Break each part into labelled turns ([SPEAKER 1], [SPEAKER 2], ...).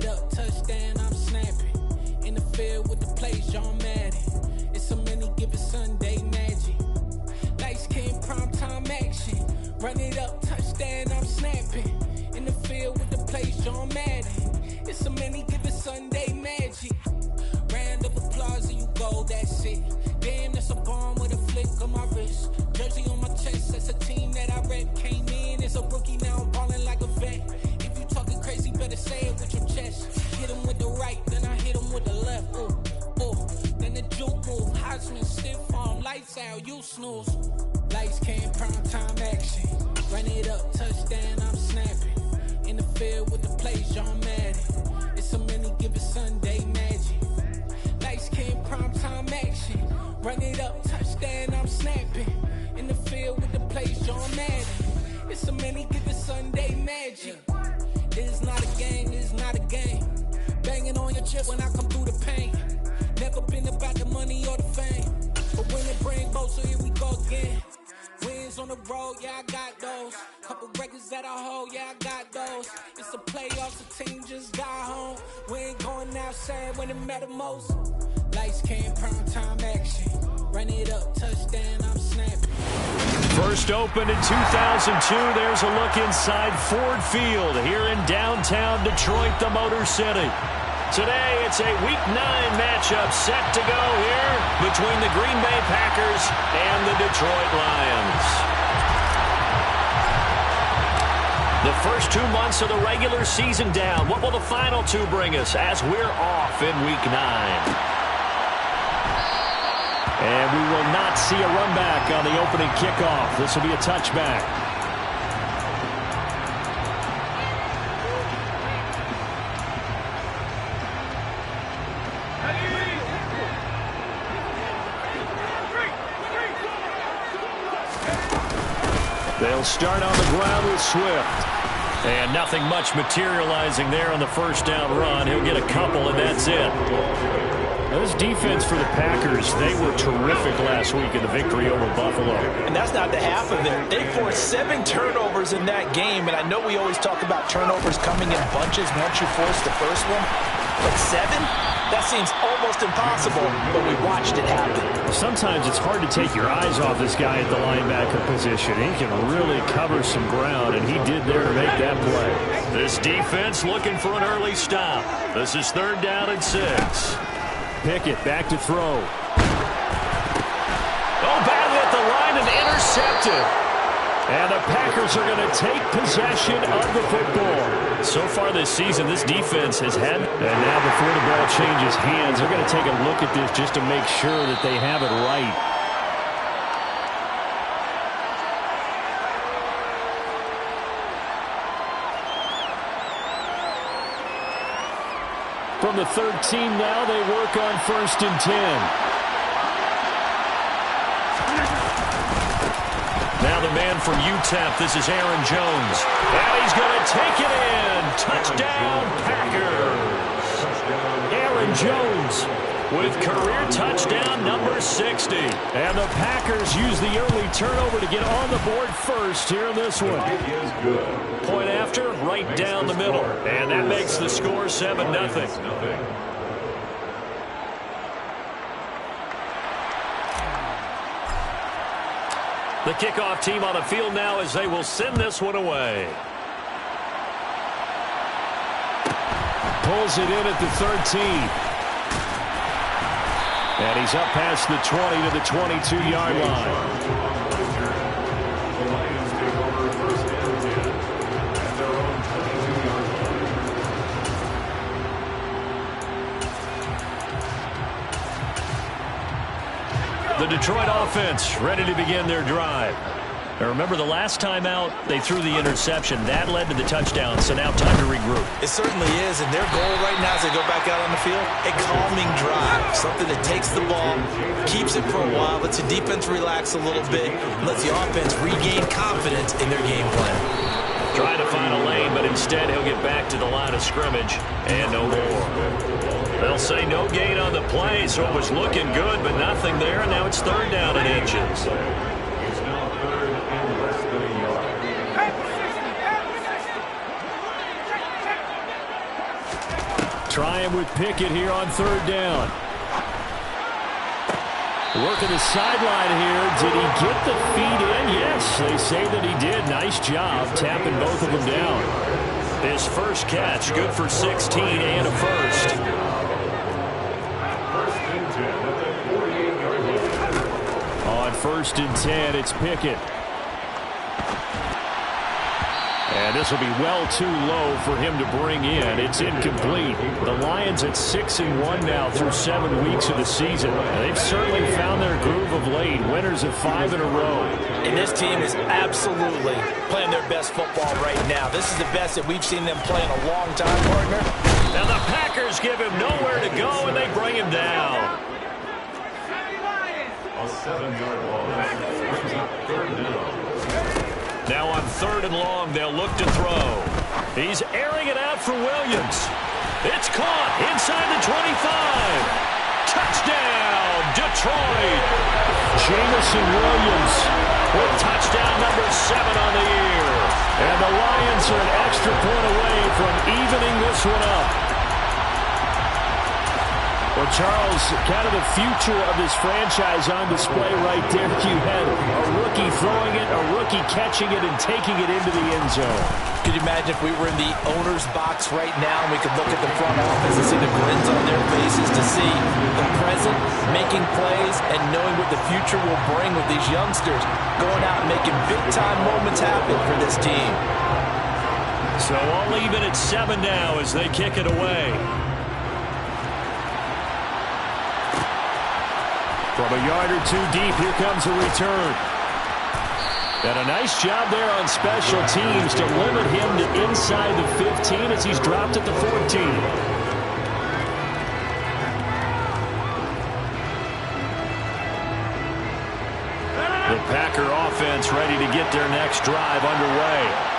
[SPEAKER 1] up, touchdown, I'm snapping. In the field with the plays, John Madden. It's a many given Sunday magic. Light skin, primetime action. Run it up, touchdown, I'm snapping. In the field with the plays, John Madden. It's a many given Sunday magic. Round of applause and you go, that's it. Damn, that's a bomb with a flick on my wrist. Jersey on my chest, that's a team that I rep. Came in as a rookie, now I'm ballin' like a vet. If you talking crazy, better say it with your chest. Hit him with the right, then I hit him with the left. Ooh, ooh. Then the juke move, Heisman, stiff arm, lights out, you snooze. Lights came, prime time action. Run it up, touchdown, I'm snapping. In the field with the plays, John Madden. It's a many given Sunday magic. Lights came, prime time action. Run it up, touchdown, I'm snapping. In the field with the plays, John Madden. It's a many given Sunday magic. This is not a game, this is not a game. Banging on your chest when I come through the pain. Never been about the money or the fame. But when it bring both, so here we go again. Wins on the road, yeah, I got those. Couple records that I hold, yeah, I got those. It's the playoffs, the team just got home. We ain't going outside when it matter most. Lights came, prime time action. Run it up, touchdown, I'm snapping.
[SPEAKER 2] First opened in 2002. There's a look inside Ford Field here in downtown Detroit, the Motor City. Today, it's a Week 9 matchup set to go here between the Green Bay Packers and the Detroit Lions. The first 2 months of the regular season down. What will the final 2 bring us as we're off in Week 9? And we will not see a run back on the opening kickoff. This will be a touchback. They'll start on the ground with Swift. And nothing much materializing there on the first down run. He'll get a couple, and that's it. Now, this defense for the Packers, they were terrific last week in the victory over Buffalo.
[SPEAKER 3] And that's not the half of it. They forced 7 turnovers in that game, and I know we always talk about turnovers coming in bunches once you force the first one. But 7? That seems almost impossible, but we watched it happen.
[SPEAKER 2] Sometimes it's hard to take your eyes off this guy at the linebacker position. He can really cover some ground, and he did there to make that play. This defense looking for an early stop. This is 3rd down and 6. Pickett back to throw. Oh, badly at the line and intercepted. And the Packers are going to take possession of the football. So far this season, this defense has had, and now before the ball changes hands, they're going to take a look at this just to make sure that they have it right. From the 13 now, they work on 1st and 10. Now the man from UTEP, this is Aaron Jones. And he's going to take it in. Touchdown, Packers. Aaron Jones with career touchdown number 60. And the Packers use the early turnover to get on the board first here in this one. Point after, right down the middle. And that makes the score 7-0. The kickoff team on the field now as they will send this one away. Pulls it in at the 13. And he's up past the 20 to the 22-yard line. The Detroit offense ready to begin their drive. Now remember, the last time out, they threw the interception. That led to the touchdown, so now time to regroup.
[SPEAKER 3] It certainly is, and their goal right now as they go back out on the field, a calming drive. Something that takes the ball, keeps it for a while, lets the defense relax a little bit, and lets the offense regain confidence in their game plan.
[SPEAKER 2] Trying to find a lane, but instead he'll get back to the line of scrimmage, and no more. They'll say no gain on the play, so it was looking good, but nothing there, and now it's 3rd down and inches. try him with Pickett here on third down. Working the sideline here. Did he get the feet in? Yes, they say that he did. Nice job tapping both of them down. His first catch, good for 16 and a first. On 1st and 10, it's Pickett. And this will be well too low for him to bring in. It's incomplete. The Lions at 6-1 now through 7 weeks of the season. They've certainly found their groove of late. Winners of 5 in a row.
[SPEAKER 3] And this team is absolutely playing their best football right now. This is the best that we've seen them play in a long time, partner.
[SPEAKER 2] And the Packers give him nowhere to go, and they bring him down.
[SPEAKER 4] A 7-yard loss. Third down.
[SPEAKER 2] Now on 3rd and long, they'll look to throw. He's airing it out for Williams. It's caught inside the 25. Touchdown, Detroit. Jameson Williams with touchdown number 7 on the year. And the Lions are an extra point away from evening this one up. Well, Charles, kind of the future of this franchise on display right there. You had a rookie throwing it, a rookie catching it, and taking it into the end zone.
[SPEAKER 3] Could you imagine if we were in the owner's box right now and we could look at the front office and see the grins on their faces, to see the present making plays and knowing what the future will bring with these youngsters going out and making big-time moments happen for this team.
[SPEAKER 2] So all even at 7 now as they kick it away. From a yard or two deep, here comes a return. And a nice job there on special teams to limit him to inside the 15 as he's dropped at the 14. The Packer offense ready to get their next drive underway.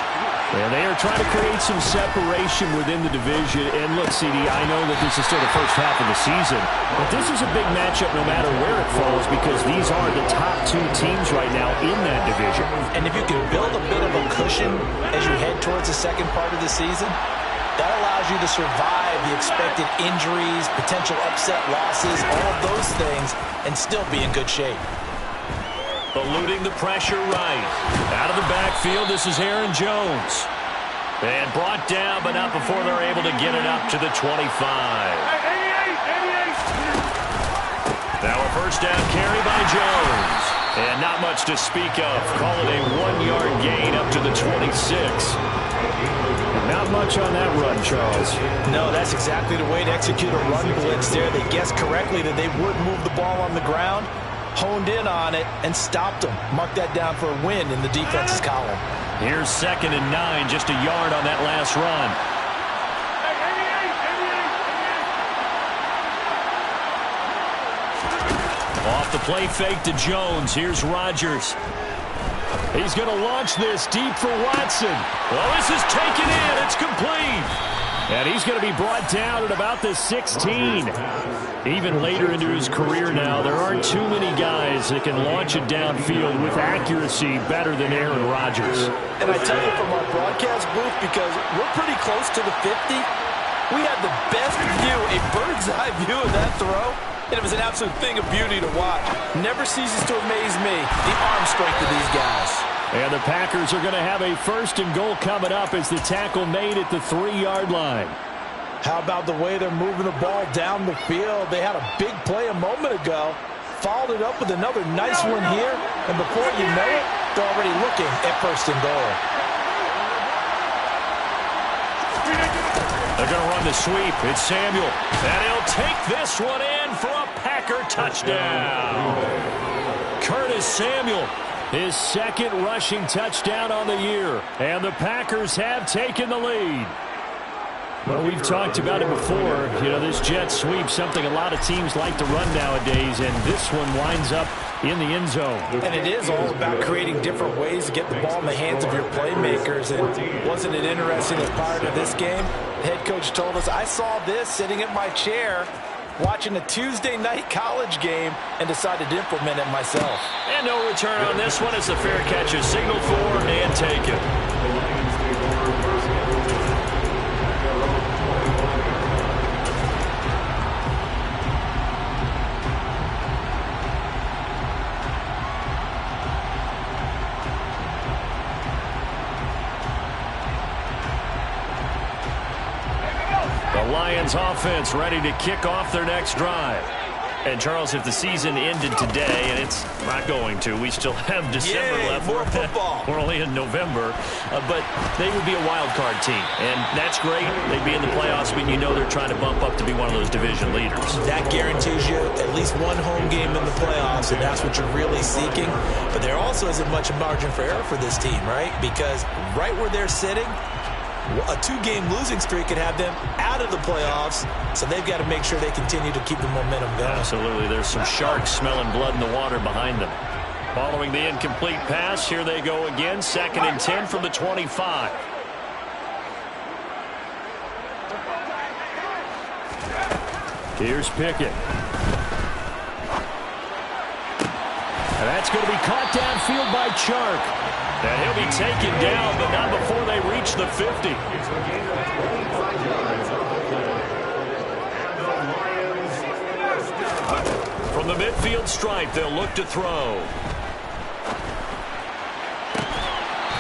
[SPEAKER 2] And they are trying to create some separation within the division. And look, CD, I know that this is still the first half of the season, but this is a big matchup no matter where it falls because these are the top 2 teams right now in that division.
[SPEAKER 3] And if you can build a bit of a cushion as you head towards the second part of the season, that allows you to survive the expected injuries, potential upset losses, all of those things, and still be in good shape.
[SPEAKER 2] Eluding the pressure right. Out of the backfield, this is Aaron Jones. And brought down, but not before they're able to get it up to the 25. Now a first down carry by Jones. And not much to speak of. Call it a 1-yard gain up to the 26. Not much on that run, Charles.
[SPEAKER 3] No, that's exactly the way to execute a run blitz there. They guessed correctly that they would move the ball on the ground, honed in on it, and stopped them. Mark that down for a win in the defense's column.
[SPEAKER 2] Here's 2nd and 9, just a yard on that last run. Off the play fake to Jones. Here's Rodgers. He's going to launch this deep for Watson. Well, this is taken in. It's complete. And he's going to be brought down at about the 16. Even later into his career now, there aren't too many guys that can launch it downfield with accuracy better than Aaron Rodgers.
[SPEAKER 3] And I tell you from our broadcast booth, because we're pretty close to the 50, we had the best view, a bird's-eye view of that throw. And it was an absolute thing of beauty to watch. Never ceases to amaze me, the arm strength of these guys.
[SPEAKER 2] And the Packers are going to have a 1st and goal coming up as the tackle made at the 3-yard line.
[SPEAKER 3] How about the way they're moving the ball down the field? They had a big play a moment ago, followed it up with another nice one here, and before you know it, they're already looking at 1st and goal.
[SPEAKER 2] They're going to run the sweep. It's Samuel. And he'll take this one in for a Packer touchdown. Curtis Samuel, his 2nd rushing touchdown on the year. And the Packers have taken the lead. Well, we've talked about it before. You know, this jet sweep, something a lot of teams like to run nowadays, and this one winds up in the end zone.
[SPEAKER 3] And it is all about creating different ways to get the ball in the hands of your playmakers. And wasn't it interesting that prior to this game, the head coach told us, I saw this sitting in my chair watching a Tuesday night college game and decided to implement it myself.
[SPEAKER 2] And no return on this one as the fair catch is signaled for and taken. Lions offense ready to kick off their next drive. And, Charles, if the season ended today, and it's not going to, we still have December left.
[SPEAKER 3] More football.
[SPEAKER 2] We're only in November. But they would be a wild card team. And that's great. They'd be in the playoffs, but you know they're trying to bump up to be one of those division leaders.
[SPEAKER 3] That guarantees you at least one home game in the playoffs, and that's what you're really seeking. But there also isn't much margin for error for this team, right? Because right where they're sitting, a 2-game losing streak could have them out of the playoffs, so they've got to make sure they continue to keep the momentum going.
[SPEAKER 2] Absolutely. There's some sharks smelling blood in the water behind them. Following the incomplete pass, here they go again. 2nd and 10 from the 25. Here's Pickett. And that's going to be caught downfield by Chark. And he'll be taken down, but not before they reach the 50. From the midfield stripe, they'll look to throw.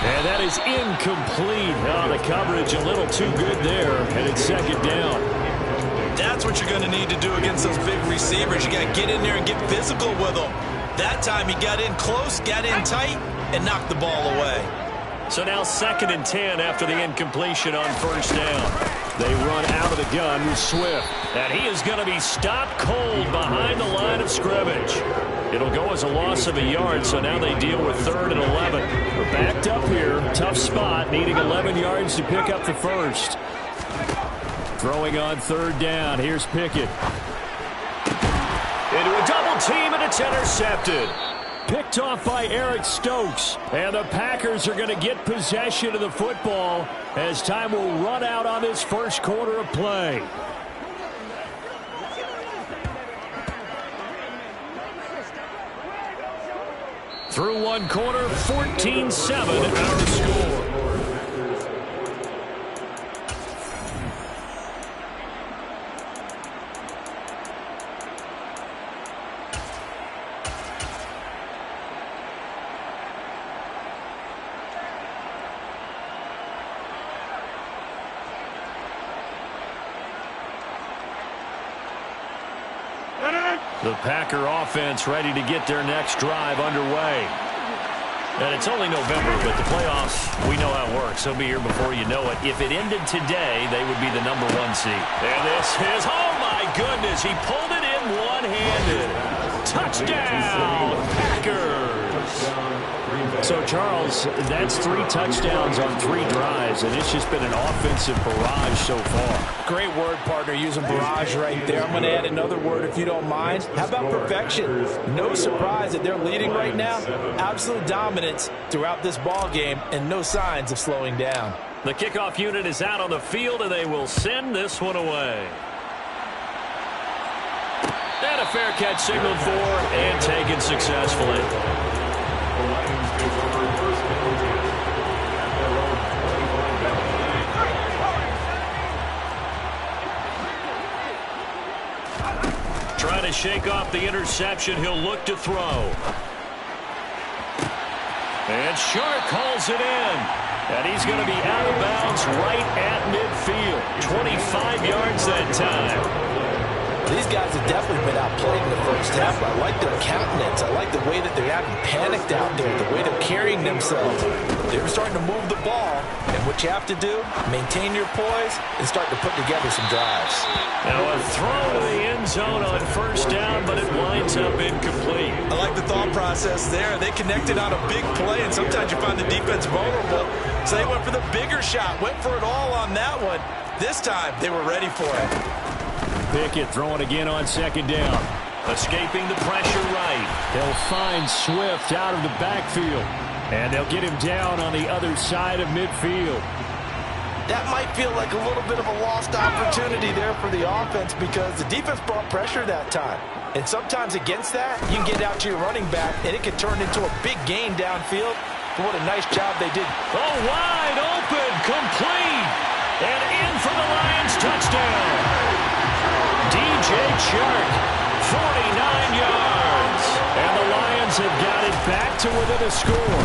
[SPEAKER 2] And that is incomplete. Oh, the coverage a little too good there, and it's 2nd down.
[SPEAKER 3] That's what you're going to need to do against those big receivers. You got to get in there and get physical with them. That time he got in close, got in tight, and knocked the ball away.
[SPEAKER 2] So now 2nd and 10 after the incompletion on 1st down. They run out of the gun with Swift. And he is going to be stopped cold behind the line of scrimmage. It'll go as a loss of a yard, so now they deal with 3rd and 11. We're backed up here. Tough spot, needing 11 yards to pick up the first. Throwing on 3rd down. Here's Pickett. Into a double team, and it's intercepted. Picked off by Eric Stokes. And the Packers are going to get possession of the football as time will run out on this first quarter of play. Through one quarter, 14-7 our score. The Packer offense ready to get their next drive underway. And it's only November, but the playoffs, we know how it works. They'll be here before you know it. If it ended today, they would be the #1 seed. And this is, oh my goodness, he pulled it in one-handed. Touchdown, Packers. So, Charles, that's 3 touchdowns on 3 drives, and it's just been an offensive barrage so far.
[SPEAKER 3] Great word, partner, using barrage right there. I'm going to add another word if you don't mind. How about perfection? No surprise that they're leading right now. Absolute dominance throughout this ball game and no signs of slowing down.
[SPEAKER 2] The kickoff unit is out on the field, and they will send this one away. And a fair catch signaled for and taken successfully. Trying to shake off the interception. He'll look to throw. And Shark calls it in. And he's going to be out of bounds right at midfield. 25 yards that time.
[SPEAKER 3] These guys have definitely been outplayed in the first half. I like their countenance. I like the way that they're having panicked out there, the way they're carrying themselves. They're starting to move the ball, and what you have to do, maintain your poise and start to put together some drives.
[SPEAKER 2] Now a throw to the end zone on 1st down, but it winds up incomplete.
[SPEAKER 3] I like the thought process there. They connected on a big play, and sometimes you find the defense vulnerable. So they went for the bigger shot, went for it all on that one. This time, they were ready for it.
[SPEAKER 2] Pickett throwing again on 2nd down. Escaping the pressure right. They'll find Swift out of the backfield. And they'll get him down on the other side of midfield.
[SPEAKER 3] That might feel like a little bit of a lost opportunity there for the offense because the defense brought pressure that time. And sometimes against that, you can get out to your running back, and it can turn into a big gain downfield. But what a nice job they did.
[SPEAKER 2] Oh, wide open, complete. And in for the Lions touchdown. DJ Chark, 49 yards. And the Lions have got it back to within a score.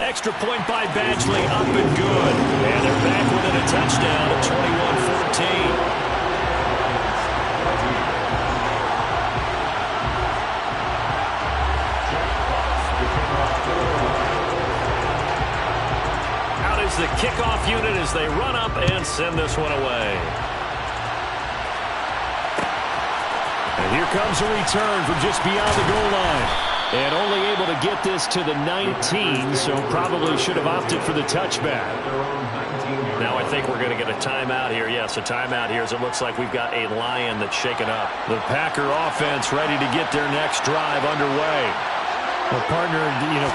[SPEAKER 2] Extra point by Badgley, up and good. And they're back within a touchdown at 21-14. Out is the kickoff unit as they run up and send this one away. And here comes a return from just beyond the goal line. And only able to get this to the 19, so probably should have opted for the touchback. Now I think we're going to get a timeout here. Yes, a timeout here as it looks like we've got a Lion that's shaken up. The Packer offense ready to get their next drive underway.
[SPEAKER 5] Well, partner,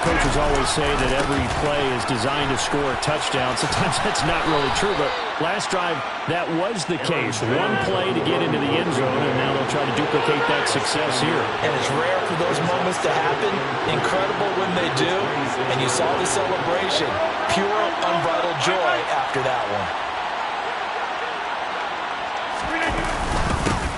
[SPEAKER 5] coaches always say that every play is designed to score a touchdown. Sometimes that's not really true, but last drive, that was the case. One play to get into the end zone, and now they'll try to duplicate that success here.
[SPEAKER 3] And it's rare for those moments to happen. Incredible when they do. And you saw the celebration. Pure, unbridled joy after that one.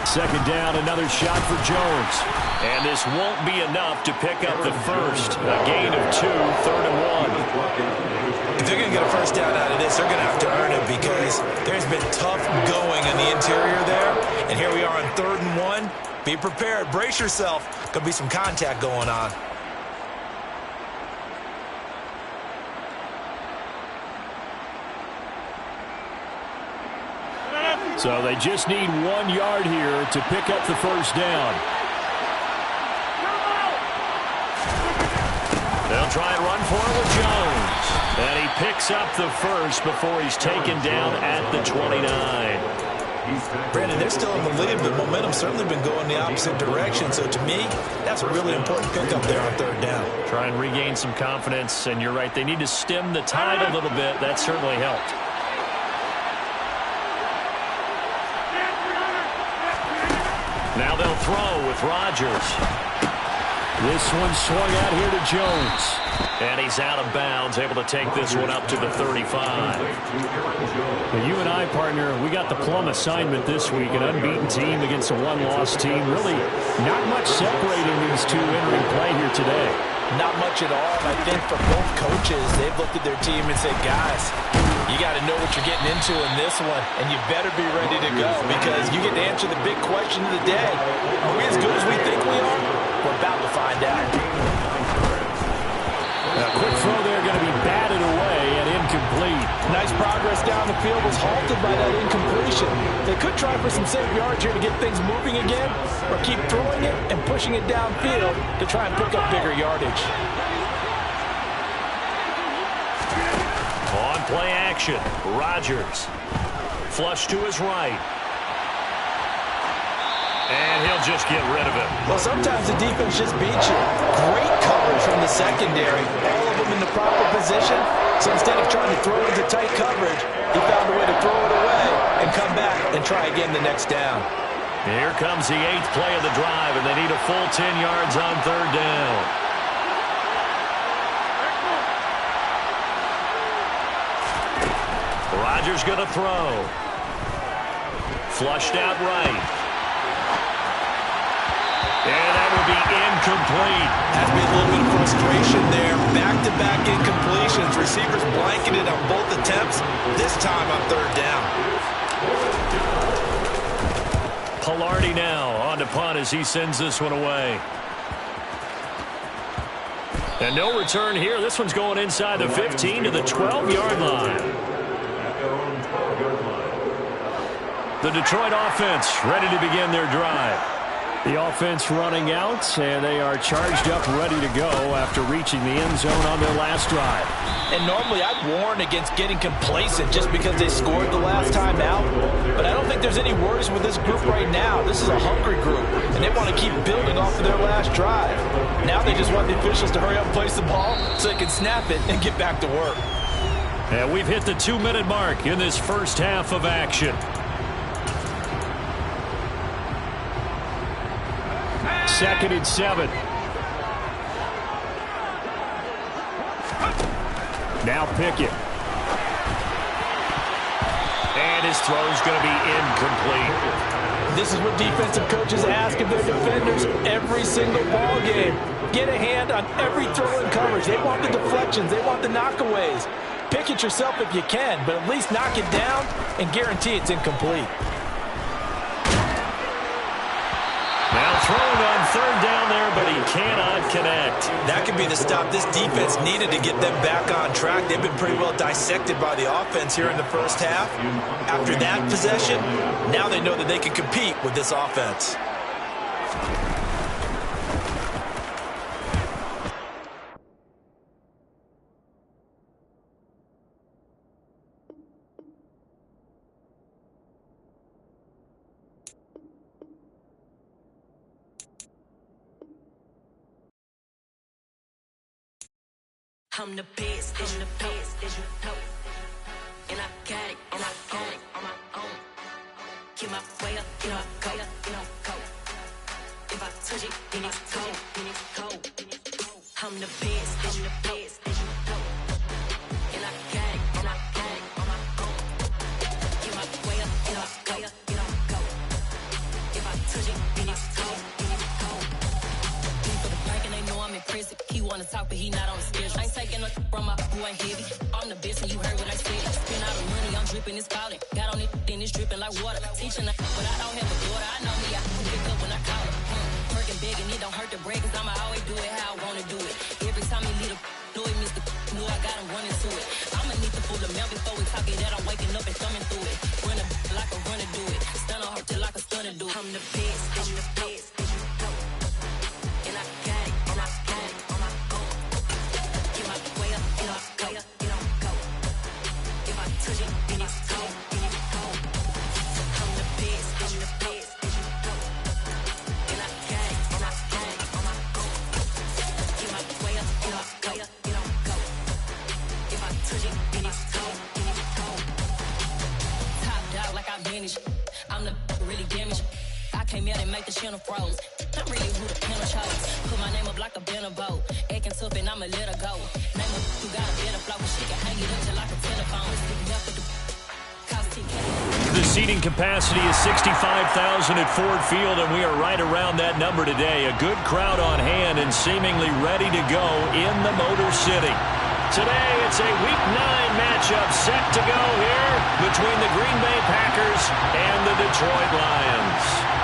[SPEAKER 2] Second down, another shot for Jones. And this won't be enough to pick up the first. A gain of 2, 3rd and 1.
[SPEAKER 3] If they're going to get a first down out of this, they're going to have to earn it because there's been tough going in the interior there. And here we are on 3rd and 1. Be prepared. Brace yourself. Could be some contact going on.
[SPEAKER 2] So they just need 1 yard here to pick up the first down. They'll try and run for it with Jones. And he picks up the first before he's taken down at the 29.
[SPEAKER 3] Brandon, they're still in the lead, but momentum's certainly been going the opposite direction. So to me, that's a really important pickup there on 3rd down.
[SPEAKER 2] Try and regain some confidence, and you're right. They need to stem the tide a little bit. That certainly helped. Now they'll throw with Rodgers.
[SPEAKER 5] This one swung out here to Jones.
[SPEAKER 2] And he's out of bounds, able to take this one up to the 35.
[SPEAKER 5] Well, you and I, partner, we got the plum assignment this week. An unbeaten team against a one-loss team. Really not much separating these two entering play here today.
[SPEAKER 3] Not much at all. I think for both coaches, they've looked at their team and said, guys, you got to know what you're getting into in this one, and you better be ready to go because you get to answer the big question of the day. Are we as good as we think we are? We're about to find out.
[SPEAKER 5] A quick throw there going to be batted away and incomplete.
[SPEAKER 3] Nice progress down the field was halted by that incompletion. They could try for some safe yards here to get things moving again, or keep throwing it and pushing it downfield to try and pick up bigger yardage.
[SPEAKER 2] On play action, Rodgers. Flush to his right. And he'll just get rid of it.
[SPEAKER 3] Well, sometimes the defense just beats you. Great coverage from the secondary. All of them in the proper position. So instead of trying to throw into tight coverage, he found a way to throw it away and come back and try again the next down.
[SPEAKER 2] Here comes the 8th play of the drive, and they need a full 10 yards on 3rd down. Rodgers going to throw. Flushed out right. And that will be incomplete.
[SPEAKER 3] Has been a little bit of frustration there. Back-to-back incompletions. Receivers blanketed on both attempts. This time on 3rd down.
[SPEAKER 2] Palardy now on to punt as he sends this one away. And no return here. This one's going inside the 15 to the 12-yard line. The Detroit offense ready to begin their drive.
[SPEAKER 5] The offense running out, and they are charged up, ready to go after reaching the end zone on their last drive.
[SPEAKER 3] And normally I'd warn against getting complacent just because they scored the last time out. But I don't think there's any worries with this group right now. This is a hungry group, and they want to keep building off of their last drive. Now they just want the officials to hurry up and place the ball so they can snap it and get back to work.
[SPEAKER 2] And we've hit the 2-minute mark in this first half of action.
[SPEAKER 5] Second and 7. Now Pickett.
[SPEAKER 2] And his throw's going to be incomplete.
[SPEAKER 3] This is what defensive coaches ask of their defenders every single ball game. Get a hand on every throw in coverage. They want the deflections. They want the knockaways. Pick it yourself if you can, but at least knock it down and guarantee it's incomplete.
[SPEAKER 2] Now thrown on third down there, but he cannot connect.
[SPEAKER 3] That could be the stop this defense needed to get them back on track. They've been pretty well dissected by the offense here in the first half. After that possession, now they know that they can compete with this offense.
[SPEAKER 6] I'm the best, as you know. And I got it, and I own it on my own. Get my way up, you know I go. If I touch it, then it's cold. I'm the best, as you know. And I got it, on my own. Get my way up, you know I go. If I touch it, then it's cold. For the bank and they know I'm impressive. He wanna talk, but he not on the schedule. I ain't taking no from my boy heavy. I'm the best and you heard what I said. Spend all the money, I'm dripping, it's falling. Got on it, then it's dripping like water. Teaching her, but I don't have a daughter. I know me, I can pick up when I call her. Working big and it don't hurt to break, cause I'ma always do it how I wanna do it. Every time he lead a do it, Mr. Knew I got him running to it. I'ma need to pull the mail before we talk it that I'm waking up and thumbing through it. Run a like a runner do it. Stun on her till like a stunner do it. I'm the best, I'm the best. And I got it, and I got it on my own. Get my way up, you know I go. If I touch it, then it's cold. I'm the best, I'm the best. And I got it, and I got it on my own. Get my way up, you know I go. If I touch it, then it's cold. Top dog like I vanished. I'm the really damaged. I came out and make the channel froze. I'm really who the panel chose. Put my name up like a banner boat. Acting tough and I'ma let her go. Name her who got a better flow. She can hang it up just like a telephone. Sticking up with the cost
[SPEAKER 2] The seating capacity is 65,000 at Ford Field, and we are right around that number today. A good crowd on hand and seemingly ready to go in the Motor City. Today, it's a Week 9 matchup set to go here between the Green Bay Packers and the Detroit Lions.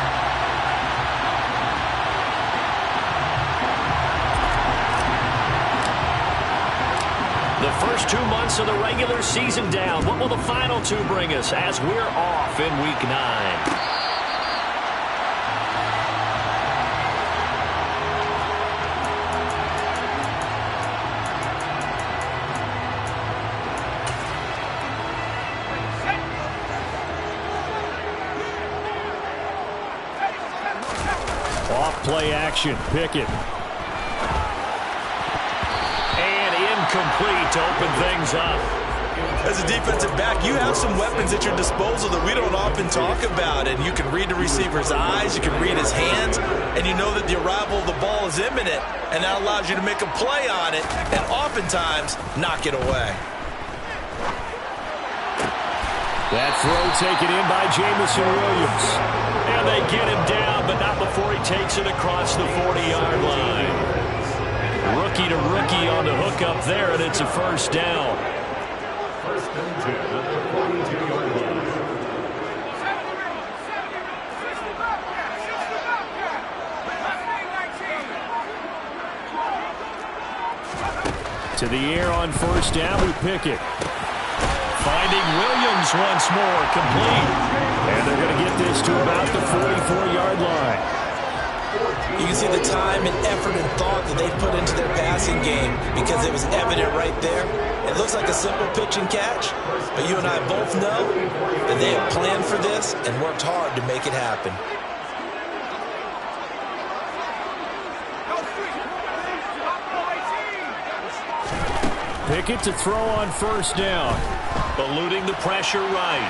[SPEAKER 2] The first 2 months of the regular season down. What will the final two bring us as we're off in Week 9?
[SPEAKER 5] Off-play action. Pickett.
[SPEAKER 2] Complete to open things up.
[SPEAKER 3] As a defensive back, you have some weapons at your disposal that we don't often talk about. And you can read the receiver's eyes, you can read his hands, and you know that the arrival of the ball is imminent. And that allows you to make a play on it and oftentimes knock it away.
[SPEAKER 5] That throw taken in by Jameson Williams.
[SPEAKER 2] And they get him down, but not before he takes it across the 40-yard line. Rookie to rookie on the hook up there, and it's a first down.
[SPEAKER 4] First and 10 at the 42-yard line.
[SPEAKER 5] To the air on first down with Pickett.
[SPEAKER 2] Finding Williams once more, complete.
[SPEAKER 5] And they're going to get this to about the 44-yard line.
[SPEAKER 3] You can see the time and effort and thought that they put into their passing game because it was evident right there. It looks like a simple pitch and catch, but you and I both know that they have planned for this and worked hard to make it happen.
[SPEAKER 5] Pickett to throw on first down.
[SPEAKER 2] Eluding the pressure right.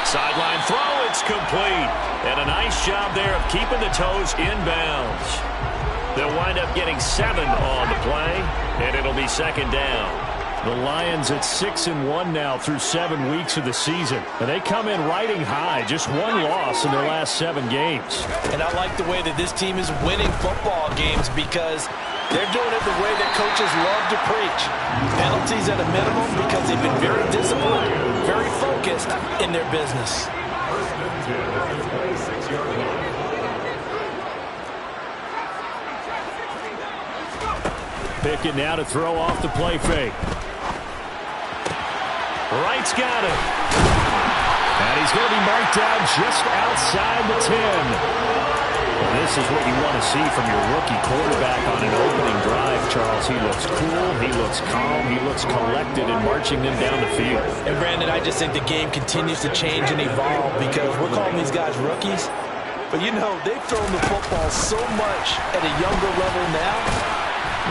[SPEAKER 2] Sideline throw, it's complete. And a nice job there of keeping the toes inbounds. They'll wind up getting 7 on the play, and it'll be second down.
[SPEAKER 5] The Lions at 6-1 now through 7 weeks of the season. And they come in riding high, just one loss in their last 7 games.
[SPEAKER 3] And I like the way that this team is winning football games because they're doing it the way that coaches love to preach. Penalties at a minimum because they've been very disciplined, very focused in their business.
[SPEAKER 5] Pickett now to throw off the play fake. Wright's got it. And he's going to be marked down just outside the 10. Well, this is what you want to see from your rookie quarterback on an opening drive, Charles. He looks cool, he looks calm, he looks collected in marching them down the field.
[SPEAKER 3] And, Brandon, I just think the game continues to change and evolve because we're calling these guys rookies. But, you know, they've thrown the football so much at a younger level now,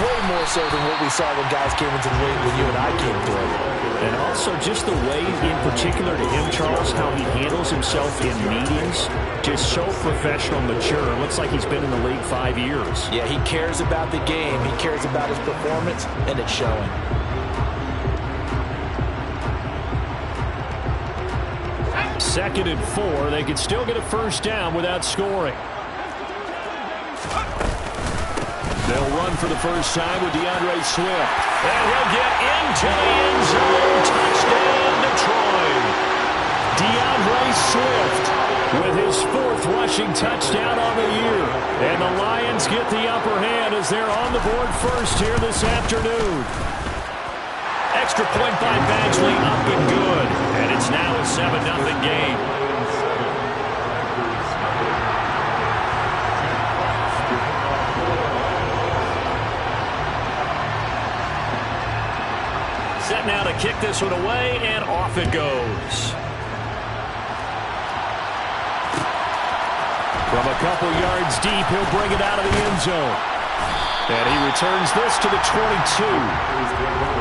[SPEAKER 3] way more so than what we saw when guys came into the league when you and I came through.
[SPEAKER 5] And also just the way, in particular to him, Charles, how he handles himself in meetings, just so professional, mature. It looks like he's been in the league 5 years.
[SPEAKER 3] Yeah, he cares about the game. He cares about his performance, and it's showing.
[SPEAKER 5] Second and 4. They could still get a first down without scoring. They'll run for the first time with DeAndre Swift. And he'll get into the end zone. Touchdown, Detroit. DeAndre Swift with his 4th rushing touchdown on the year. And the Lions get the upper hand as they're on the board first here this afternoon. Extra point by Badgley, up and good. And it's now a 7-0 game. Set now to kick this one away, and off it goes. From a couple yards deep, he'll bring it out of the end zone. And he returns this to the 22.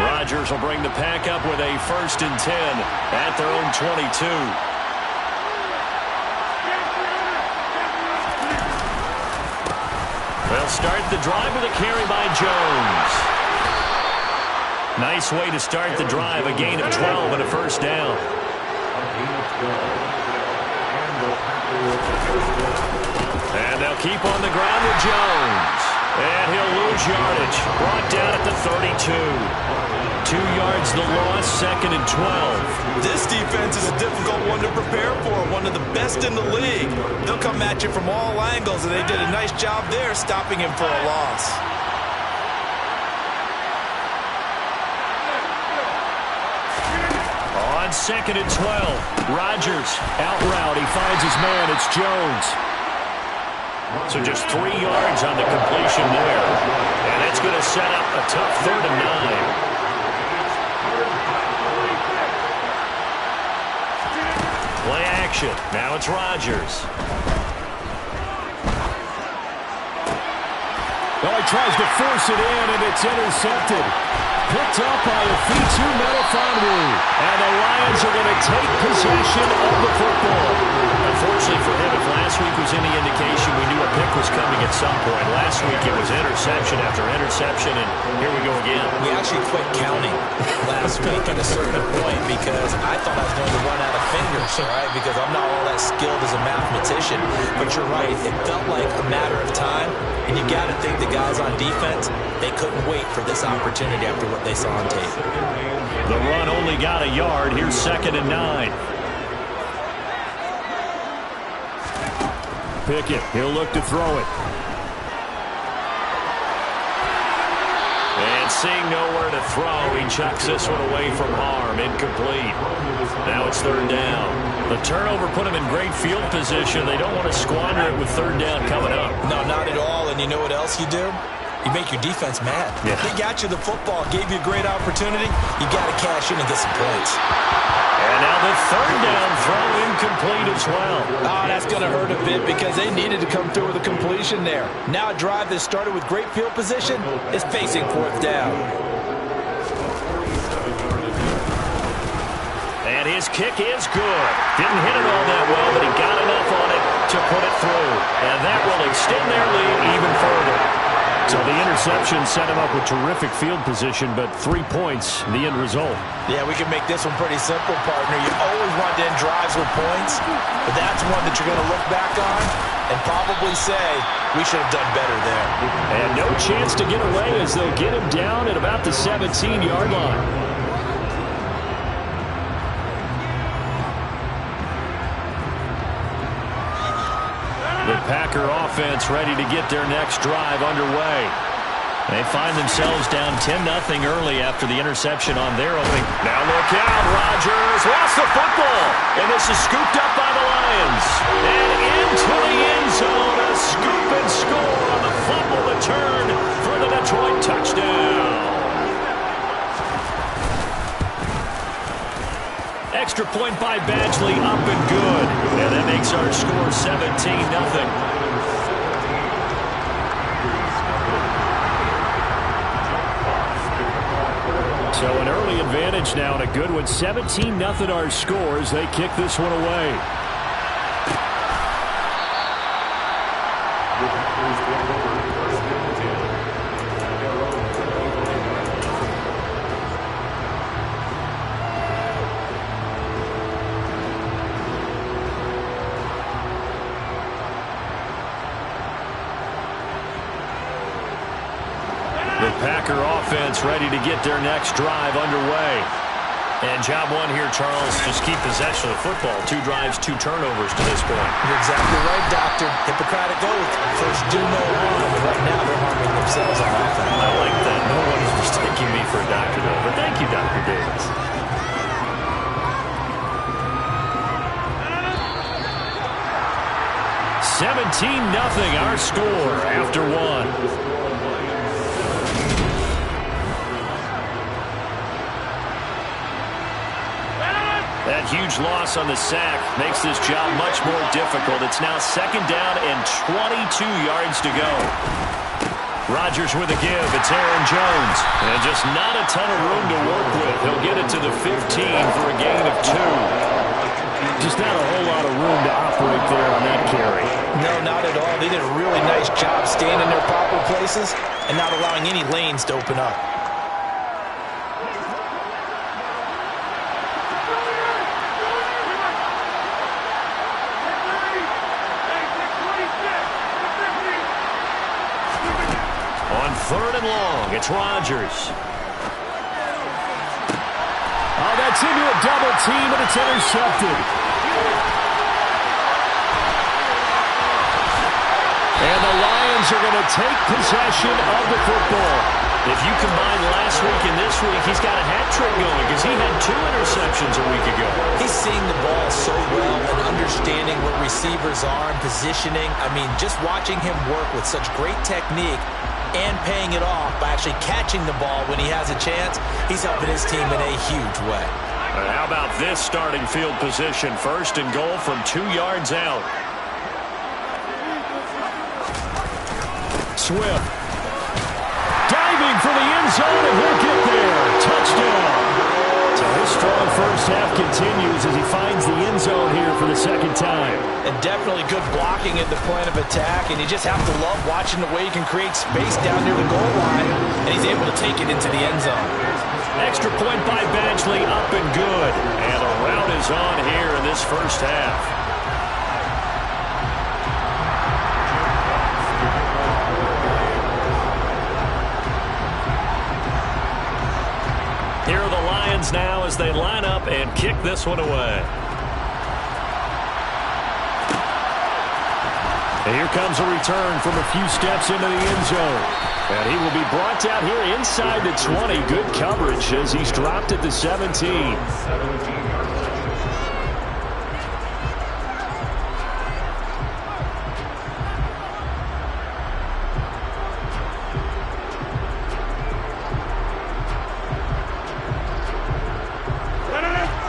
[SPEAKER 5] Rodgers will bring the pack up with a 1st and 10 at their own 22. They'll start the drive with a carry by Jones. Nice way to start the drive, a gain of 12 and a first down. And they'll keep on the ground with Jones. And he'll lose yardage. Brought down at the 32. 2 yards the loss, 2nd and 12.
[SPEAKER 3] This defense is a difficult one to prepare for, one of the best in the league. They'll come at you from all angles, and they did a nice job there stopping him for a loss.
[SPEAKER 5] On 2nd and 12, Rodgers out route. He finds his man. It's Jones. So just 3 yards on the completion there. And that's going to set up a tough 3rd and 9. Play action. Now it's Rodgers. Well, he tries to force it in, and it's intercepted. Picked up by Afitu Melifonwu. And the Lions are going to take possession of the football. Unfortunately for him, if last week was any indication, we knew a pick was coming at some point. Last week it was interception after interception, and here we go again.
[SPEAKER 3] We actually quit counting last week at a certain point because I thought I was going to run out of fingers, right? Because I'm not all that skilled as a mathematician. But you're right, it felt like a matter of time, and you got to think the guys on defense, they couldn't wait for this opportunity after what they saw on tape.
[SPEAKER 5] The run only got a yard. Here's 2nd and 9. Pickett, he'll look to throw it. And seeing nowhere to throw, he chucks this one away from harm. Incomplete. Now it's 3rd down. The turnover put him in great field position. They don't want to squander it with 3rd down coming up.
[SPEAKER 3] No, not at all. And you know what else you do? You make your defense mad.
[SPEAKER 5] Yeah.
[SPEAKER 3] They got you the football, gave you a great opportunity. You got to cash in and get some points.
[SPEAKER 5] And now the
[SPEAKER 2] third down throw incomplete as well.
[SPEAKER 3] Oh, that's going to hurt a bit because they needed to come through with a completion there. Now a drive that started with great field position is facing fourth down.
[SPEAKER 2] And his kick is good. Didn't hit it all that well, but he got enough on it to put it through. And that will extend their lead even further.
[SPEAKER 5] So the interception set him up with terrific field position, but 3 points, the end result.
[SPEAKER 3] Yeah, we can make this one pretty simple, partner. You always want to end drives with points, but that's one that you're going to look back on and probably say, we should have done better there.
[SPEAKER 5] And no chance to get away as they'll get him down at about the 17-yard line. The Packer offense ready to get their next drive underway. They find themselves down 10-0 early after the interception on their opening.
[SPEAKER 2] Now look out, Rodgers lost the football, and this is scooped up by the Lions. And into the end zone, a scoop and score on the fumble return for the Detroit touchdown. Extra point by Badgley, up and good. And that makes our score 17-0.
[SPEAKER 5] So an early advantage now and a good one. 17-0 our scores. They kick this one away. Packer offense ready to get their next drive underway.
[SPEAKER 2] And job one here, Charles, just keep possession of football. 2 drives, 2 turnovers to this point.
[SPEAKER 3] You're exactly right, Doctor. Hippocratic oath. First do no harm. Right now they're harming themselves on offense.
[SPEAKER 2] I like that. No one is mistaking me for a doctor, though. But thank you, Dr. Davis.
[SPEAKER 5] $17-0 our score after 1.
[SPEAKER 2] That huge loss on the sack makes this job much more difficult. It's now 2nd down and 22 yards to go. Rodgers with a give. It's Aaron Jones. And just not a ton of room to work with. He'll get it to the 15 for a gain of 2.
[SPEAKER 5] Just not a whole lot of room to operate there on that carry.
[SPEAKER 3] No, not at all. They did a really nice job staying in their proper places and not allowing any lanes to open up.
[SPEAKER 2] On 3rd and long, it's Rodgers.
[SPEAKER 5] Oh, that's into a double team, and it's intercepted. And the Lions are going to take possession of the football.
[SPEAKER 2] If you combine last week and this week, he's got a hat trick going because he had 2 interceptions a week ago.
[SPEAKER 3] He's seeing the ball so well and understanding where receivers are and positioning. I mean, just watching him work with such great technique and paying it off by actually catching the ball when he has a chance, he's helping his team in a huge way.
[SPEAKER 2] And how about this starting field position? 1st and goal from 2 yards out.
[SPEAKER 5] Swift. Diving for the end zone, and he'll get there. Touchdown. So his strong first half continues as he finds the end zone here for the 2nd time.
[SPEAKER 3] And definitely good blocking at the point of attack, and you just have to love watching the way he can create space down near the goal line, and he's able to take it into the end zone.
[SPEAKER 2] Extra point by Badgley, up and good. And a rout is on here in this first half. Here are the Lions now as they line up and kick this one away.
[SPEAKER 5] And here comes a return from a few steps into the end zone. And he will be brought down here inside the 20. Good coverage as he's dropped at the 17.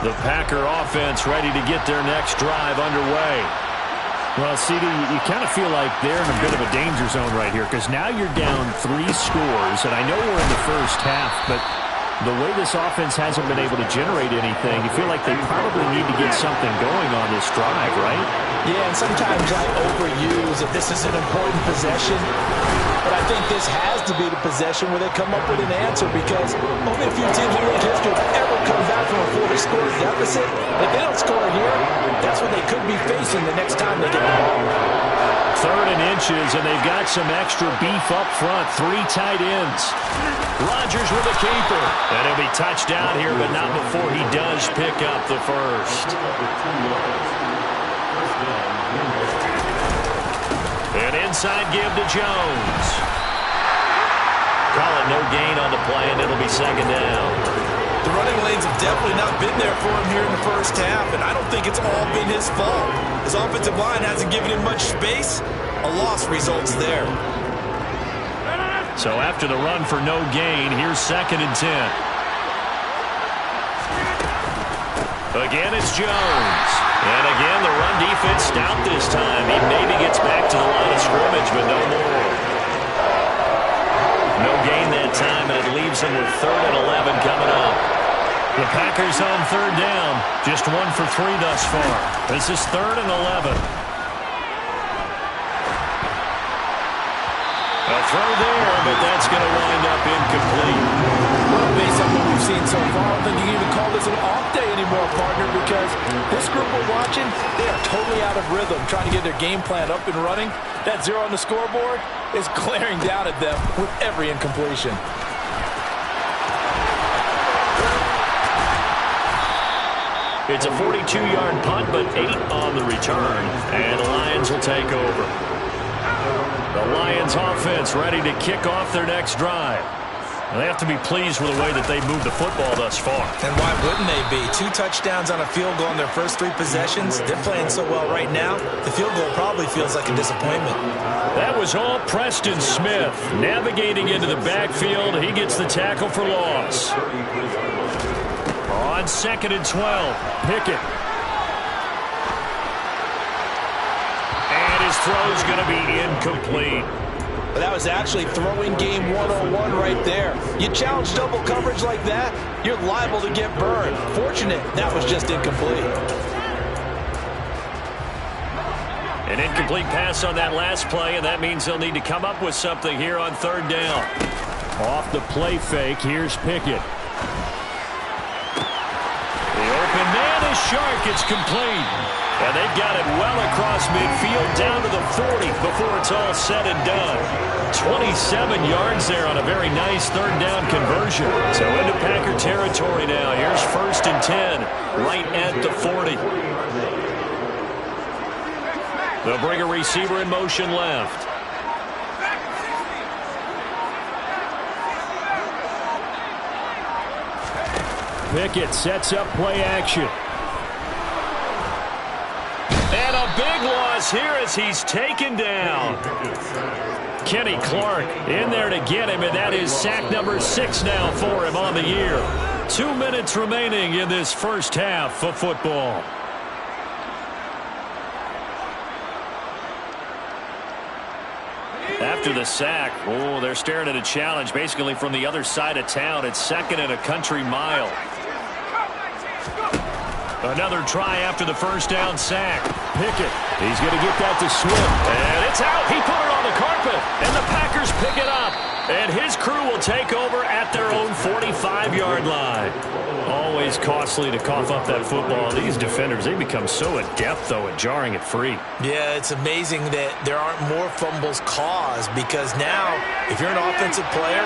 [SPEAKER 5] The Packer
[SPEAKER 2] offense ready to get their next drive underway.
[SPEAKER 5] Well, CD, you kind of feel like they're in a bit of a danger zone right here because now you're down 3 scores, and I know we're in the first half, but the way this offense hasn't been able to generate anything, you feel like they probably need to get something going on this drive, right?
[SPEAKER 3] Yeah, and sometimes I overuse that this is an important possession, but I think this has to be the possession where they come up with an answer because only a few teams in league history have ever come back from a 40-score deficit. If they don't score here, that's what they could be facing the next time they get the ball.
[SPEAKER 2] 3rd and inches, and they've got some extra beef up front. 3 tight ends. Rodgers with the keeper. And he'll be touchdown here, but not before he does pick up the first. An inside give to Jones. Call it no gain on the play, and it'll be 2nd down.
[SPEAKER 3] The running lanes have definitely not been there for him here in the first half, and I don't think it's all been his fault. His offensive line hasn't given him much space. A loss results there.
[SPEAKER 2] So after the run for no gain, here's 2nd and 10. Again, it's Jones. And again, the run defense stout this time. He maybe gets back to the line of scrimmage, but no more. No gain that time, and it leaves him with 3rd and 11 coming up. The Packers on 3rd down. Just 1 for 3 thus far. This is 3rd and 11. A throw there, but that's going to wind up incomplete.
[SPEAKER 3] Well, based on what we've seen so far, I don't think you can even call this an off day anymore, partner, because this group we're watching, they are totally out of rhythm, trying to get their game plan up and running. That 0 on the scoreboard is glaring down at them with every incompletion.
[SPEAKER 2] It's a 42-yard punt, but 8 on the return, and the Lions will take over. The Lions offense ready to kick off their next drive. They have to be pleased with the way that they've moved the football thus far.
[SPEAKER 3] And why wouldn't they be? 2 touchdowns on a field goal in their first 3 possessions. They're playing so well right now, the field goal probably feels like a disappointment.
[SPEAKER 2] That was all Preston Smith. Navigating into the backfield, he gets the tackle for loss. On 2nd and 12, Pickett. And his throw's going to be incomplete.
[SPEAKER 3] But that was actually throwing game 101 right there. You challenge double coverage like that, you're liable to get burned. Fortunate that was just incomplete.
[SPEAKER 2] An incomplete pass on that last play, and that means they'll need to come up with something here on 3rd down.
[SPEAKER 5] Off the play fake, here's Pickett.
[SPEAKER 2] The open man is Shark. It's complete. And they've got it well across midfield down to the 40 before it's all said and done. 27 yards there on a very nice 3rd down conversion. So into Packer territory now. Here's 1st and 10 right at the 40. They'll bring a receiver in motion left.
[SPEAKER 5] Pickett sets up play action.
[SPEAKER 2] And a big loss here as he's taken down. Kenny Clark in there to get him, and that is sack number 6 now for him on the year. 2 minutes remaining in this first half of football. After the sack, they're staring at a challenge basically from the other side of town. It's 2nd and a country mile. Another try after the first down sack.
[SPEAKER 5] Pickett, he's going to get that to Swift.
[SPEAKER 2] And it's out. He put it on the carpet. And the Packers pick it up. And his crew will take over at their own 45-yard line. Always costly to cough up that football. These defenders, they become so adept, though, at jarring it free.
[SPEAKER 3] Yeah, it's amazing that there aren't more fumbles caused because now, if you're an offensive player,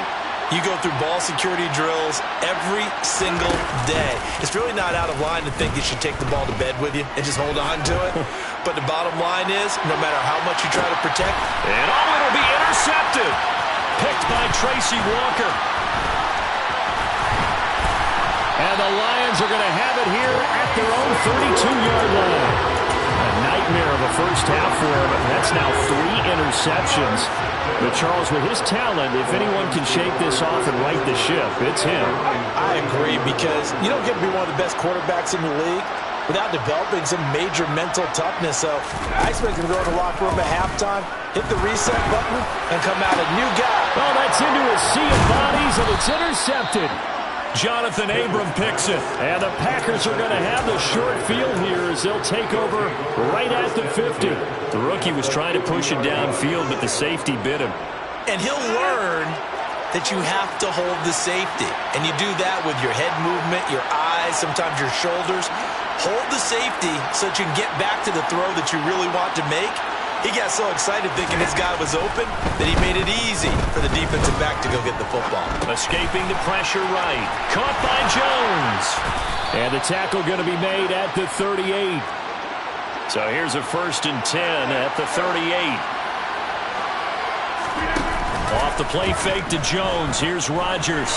[SPEAKER 3] you go through ball security drills every single day. It's really not out of line to think you should take the ball to bed with you and just hold on to it. But the bottom line is, no matter how much you try to protect.
[SPEAKER 2] And it'll be intercepted. Picked by Tracy Walker.
[SPEAKER 5] And the Lions are going to have it here at their own 32-yard line. A nightmare of a first half for him. That's now 3 interceptions. But Charles, with his talent, if anyone can shake this off and right the ship, it's him.
[SPEAKER 3] I agree, because you don't get to be one of the best quarterbacks in the league without developing some major mental toughness. So I expect him to go to the locker room at halftime, hit the reset button, and come out a new guy.
[SPEAKER 5] Oh, that's into a sea of bodies, and it's intercepted.
[SPEAKER 2] Jonathan Abram picks it.
[SPEAKER 5] And the Packers are going to have the short field here as they'll take over right at the 50.
[SPEAKER 2] The rookie was trying to push it downfield, but the safety bit him.
[SPEAKER 3] And he'll learn that you have to hold the safety. And you do that with your head movement, your eyes, sometimes your shoulders. Hold the safety so that you can get back to the throw that you really want to make. He got so excited thinking his guy was open that he made it easy for the defensive back to go get the football.
[SPEAKER 2] Escaping the pressure right. Caught by Jones.
[SPEAKER 5] And the tackle going to be made at the 38.
[SPEAKER 2] So here's a 1st and 10 at the 38. Off the play fake to Jones. Here's Rodgers.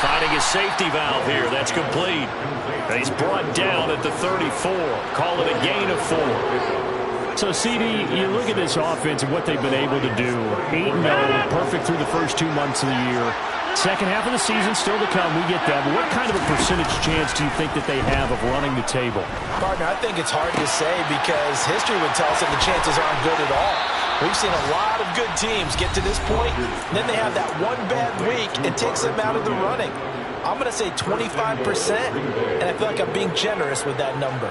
[SPEAKER 2] Finding his safety valve here. That's complete. And he's brought down at the 34. Call it a gain of 4.
[SPEAKER 5] So, CD, you look at this offense and what they've been able to do. 8-0, perfect through the first 2 months of the year. Second half of the season still to come. We get that. But what kind of a percentage chance do you think that they have of running the table?
[SPEAKER 3] Partner, I think it's hard to say because history would tell us that the chances aren't good at all. We've seen a lot of good teams get to this point, and then they have that one bad week and takes them out of the running. I'm going to say 25%, and I feel like I'm being generous with that number.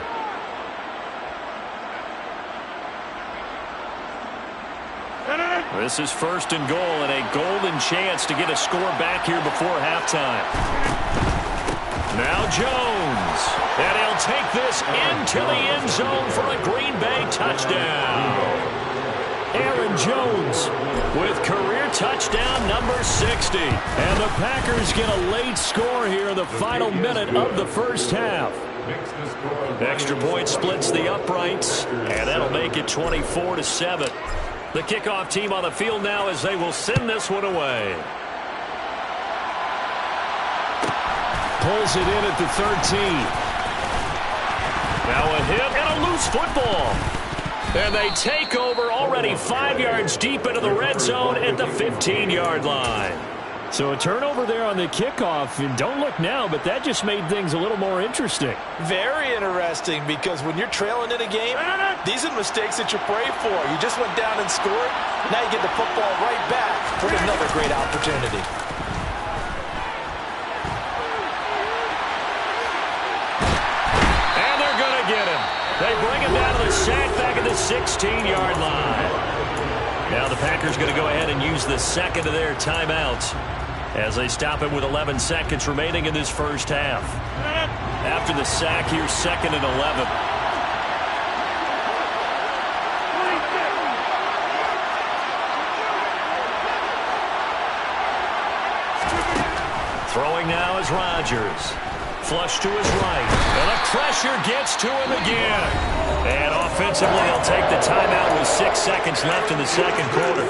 [SPEAKER 2] This is 1st and goal and a golden chance to get a score back here before halftime. Now Jones. And he'll take this into the end zone for a Green Bay touchdown.
[SPEAKER 5] Aaron Jones
[SPEAKER 2] with career touchdown number 60.
[SPEAKER 5] And the Packers get a late score here in the final minute of the first half.
[SPEAKER 2] Extra point splits the uprights, and that'll make it 24-7. The kickoff team on the field now as they will send this one away.
[SPEAKER 5] Pulls it in at the 13.
[SPEAKER 2] Now a hit and a loose football. And they take over already 5 yards deep into the red zone at the 15-yard line.
[SPEAKER 5] So a turnover there on the kickoff, and don't look now, but that just made things a little more interesting.
[SPEAKER 3] Very interesting, because when you're trailing in a game, these are the mistakes that you pray for. You just went down and scored. Now you get the football right back for another great opportunity.
[SPEAKER 2] And they're going to get him. They bring him down to the sack back at the 16-yard line. Now the Packers going to go ahead and use the second of their timeouts as they stop it with 11 seconds remaining in this first half. After the sack, here's 2nd and 11. Throwing now is Rodgers. Flush to his right. And the pressure gets to him again. And offensively, they'll take the timeout with 6 seconds left in the second quarter.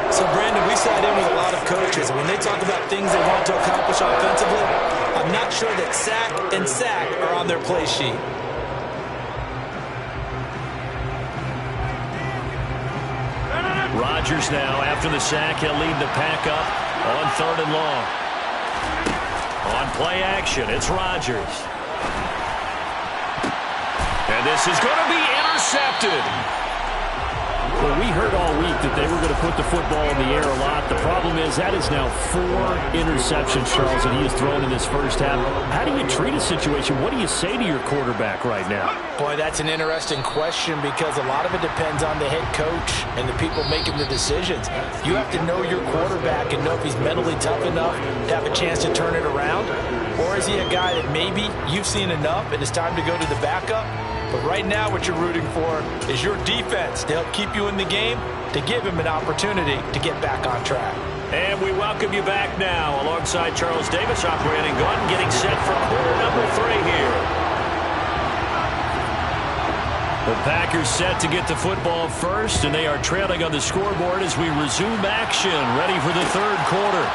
[SPEAKER 3] So, Brandon, we sat in with a lot of coaches. When they talk about things they want to accomplish offensively, I'm not sure that sack and sack are on their play sheet.
[SPEAKER 2] Rodgers now, after the sack, he'll lead the pack up on 3rd and long. On play action, it's Rodgers. And this is going to be intercepted.
[SPEAKER 5] Well, we heard all week that they were going to put the football in the air a lot. The problem is that is now 4 interceptions, Charles, that he has thrown in this first half. How do you treat a situation? What do you say to your quarterback right now?
[SPEAKER 3] Boy, that's an interesting question because a lot of it depends on the head coach and the people making the decisions. You have to know your quarterback and know if he's mentally tough enough to have a chance to turn it around. Or is he a guy that maybe you've seen enough and it's time to go to the backup? But right now what you're rooting for is your defense to help keep you in the game, to give him an opportunity to get back on track.
[SPEAKER 2] And we welcome you back now alongside Charles Davis, operating gun, getting set for quarter number 3 here. The Packers set to get the football first, and they are trailing on the scoreboard as we resume action, ready for the third quarter.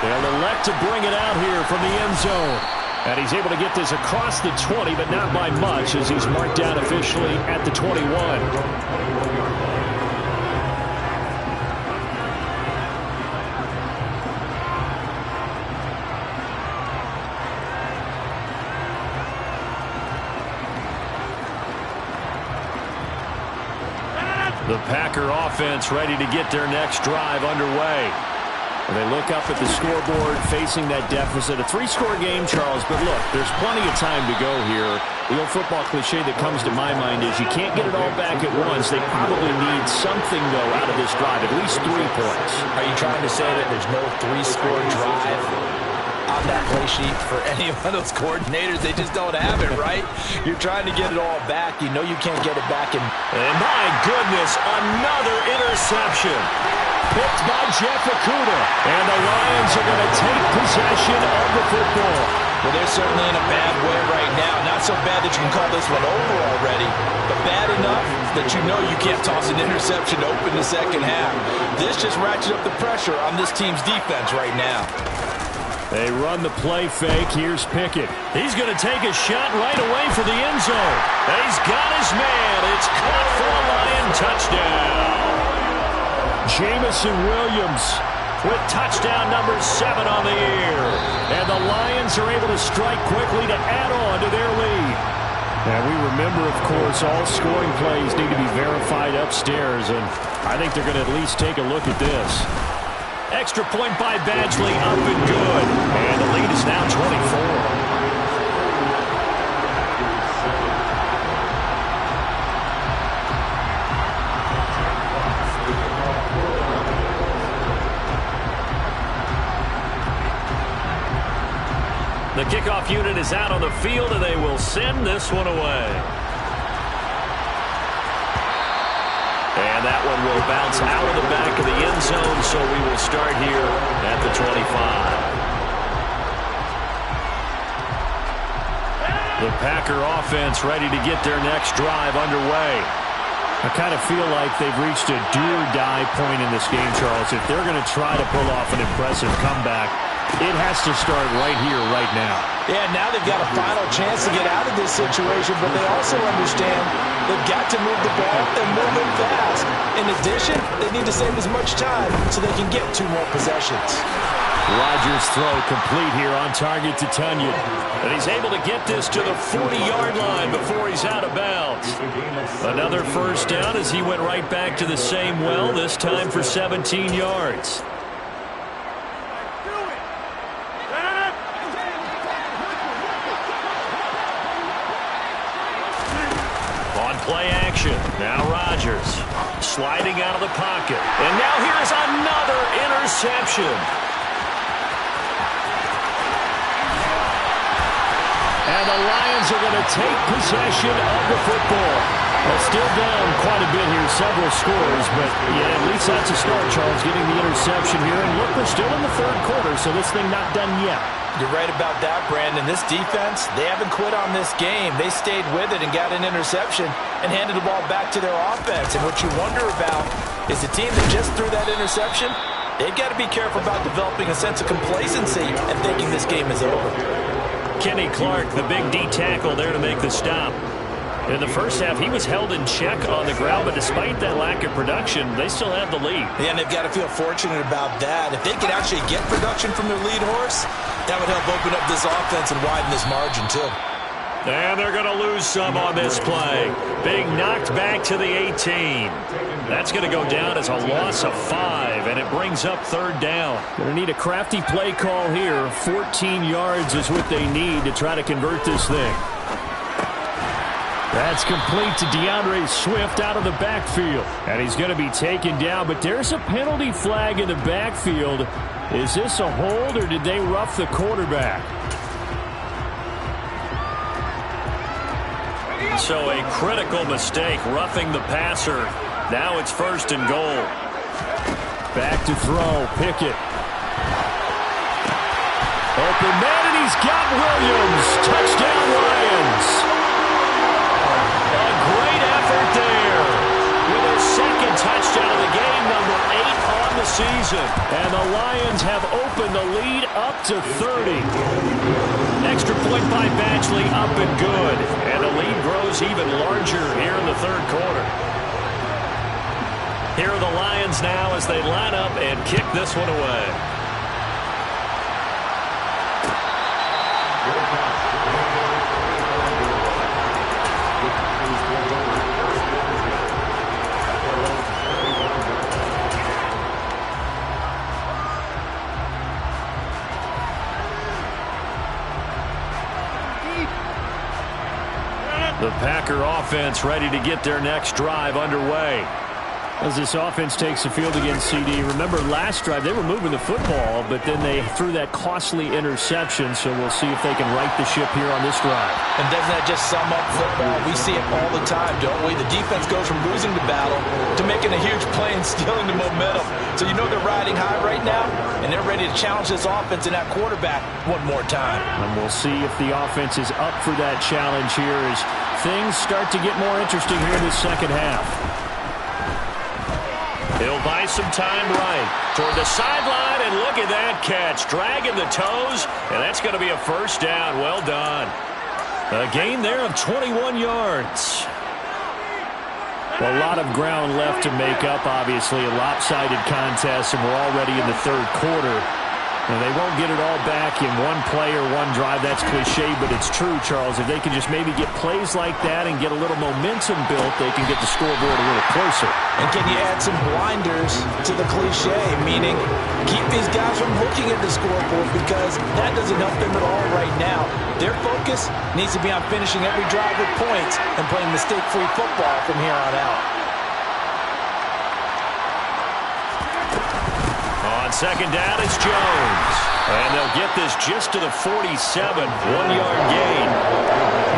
[SPEAKER 2] They'll elect to bring it out here from the end zone. And he's able to get this across the 20, but not by much as he's marked down officially at the 21.
[SPEAKER 5] The Packer offense ready to get their next drive underway. They look up at the scoreboard facing that deficit. A 3-score game, Charles, but look, there's plenty of time to go here. The old football cliche that comes to my mind is you can't get it all back at once. They probably need something, though, out of this drive, at least 3 points.
[SPEAKER 3] Are you trying to say that there's no 3-score drive on that play sheet for any one of those coordinators? They just don't have it, right? You're trying to get it all back. You know you can't get it back.
[SPEAKER 2] And my goodness, another interception. Picked by Jeff Okudah. And the Lions are going to take possession of the football.
[SPEAKER 3] Well, they're certainly in a bad way right now. Not so bad that you can call this one over already, but bad enough that you know you can't toss an interception to open the second half. This just ratchets up the pressure on this team's defense right now.
[SPEAKER 5] They run the play fake. Here's Pickett.
[SPEAKER 2] He's going to take a shot right away for the end zone. He's got his man. It's caught for a Lion touchdown.
[SPEAKER 5] Jameson Williams with touchdown number 7 on the year. And the Lions are able to strike quickly to add on to their lead. And we remember, of course, all scoring plays need to be verified upstairs. And I think they're going to at least take a look at this.
[SPEAKER 2] Extra point by Badgley, up and good. And the lead is now 24. The kickoff unit is out on the field, and they will send this one away. And that one will bounce out of the back of the end zone, so we will start here at the 25.
[SPEAKER 5] The Packer offense ready to get their next drive underway. I kind of feel like they've reached a do-or-die point in this game, Charles. If they're going to try to pull off an impressive comeback, it has to start right here, right now.
[SPEAKER 3] Yeah, now they've got a final chance to get out of this situation, but they also understand they've got to move the ball and move it fast. In addition, they need to save as much time so they can get 2 more possessions.
[SPEAKER 5] Rodgers' throw complete here on target to Tunyon.
[SPEAKER 2] And he's able to get this to the 40-yard line before he's out of bounds. Another first down as he went right back to the same well, this time for 17 yards. Play action. Now Rodgers sliding out of the pocket. And now here's another interception.
[SPEAKER 5] And the Lions are going to take possession of the football. Well, still down quite a bit here, several scores, but yeah, at least that's a start, Charles, getting the interception here. And look, we're still in the 3rd quarter, so this thing not done yet.
[SPEAKER 3] You're right about that, Brandon. This defense, they haven't quit on this game. They stayed with it and got an interception and handed the ball back to their offense. And what you wonder about is the team that just threw that interception, they've got to be careful about developing a sense of complacency and thinking this game is over.
[SPEAKER 2] Kenny Clark, the big D tackle there to make the stop. In the first half, he was held in check on the ground, but despite that lack of production, they still have the lead.
[SPEAKER 3] Yeah, and they've got to feel fortunate about that. If they could actually get production from their lead horse, that would help open up this offense and widen this margin, too.
[SPEAKER 2] And they're going to lose some on this play. Being knocked back to the 18. That's going to go down as a loss of 5, and it brings up 3rd down.
[SPEAKER 5] Going to need a crafty play call here. 14 yards is what they need to try to convert this thing. That's complete to DeAndre Swift out of the backfield. And he's going to be taken down, but there's a penalty flag in the backfield. Is this a hold, or did they rough the quarterback?
[SPEAKER 2] So a critical mistake, roughing the passer. Now it's 1st and goal.
[SPEAKER 5] Back to throw, Pickett. Open man, and he's got Williams. Touchdown, Lions.
[SPEAKER 2] A great effort there. With his 2nd touchdown of the game, number 8 on the season.
[SPEAKER 5] And the Lions have opened the lead up to 30.
[SPEAKER 2] Extra point by Badgley, up and good. And the lead grows even larger here in the 3rd quarter. Here are the Lions now as they line up and kick this one away. The Packer offense ready to get their next drive underway.
[SPEAKER 5] As this offense takes the field against CD, remember last drive they were moving the football, but then they threw that costly interception, so we'll see if they can right the ship here on this drive.
[SPEAKER 3] And doesn't that just sum up football? We see it all the time, don't we? The defense goes from losing the battle to making a huge play and stealing the momentum. So you know they're riding high right now, and they're ready to challenge this offense and that quarterback one more time.
[SPEAKER 5] And we'll see if the offense is up for that challenge here as things start to get more interesting here in the second half.
[SPEAKER 2] He'll buy some time right toward the sideline, and look at that catch. Dragging the toes, and that's going to be a first down. Well done. A gain there of 21 yards.
[SPEAKER 5] Well, a lot of ground left to make up, obviously. A lopsided contest, and we're already in the third quarter. And they won't get it all back in one play or one drive. That's cliche, but it's true, Charles. If they can just maybe get plays like that and get a little momentum built, they can get the scoreboard a little closer.
[SPEAKER 3] And can you add some blinders to the cliche, meaning keep these guys from looking at the scoreboard because that doesn't help them at all right now. Their focus needs to be on finishing every drive with points and playing mistake-free football from here on out.
[SPEAKER 2] On second down, it's Jones. And they'll get this just to the 47, 1-yard gain.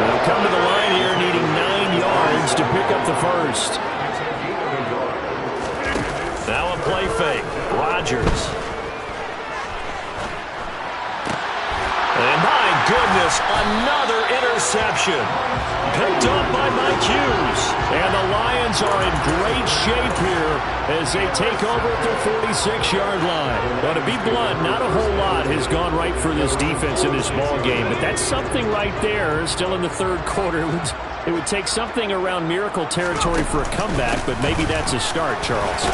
[SPEAKER 5] They'll come to the line here needing 9 yards to pick up the first.
[SPEAKER 2] Now a play fake. Rodgers. And my goodness, another interception. Picked up by Mike Hughes. And the Lions are in great shape here as they take over at their 46-yard line. But to be blunt, not a whole lot has gone right for this defense in this ball game. But that's something right there, still in the third quarter. It would take something around miracle territory for a comeback, but maybe that's a start, Charles.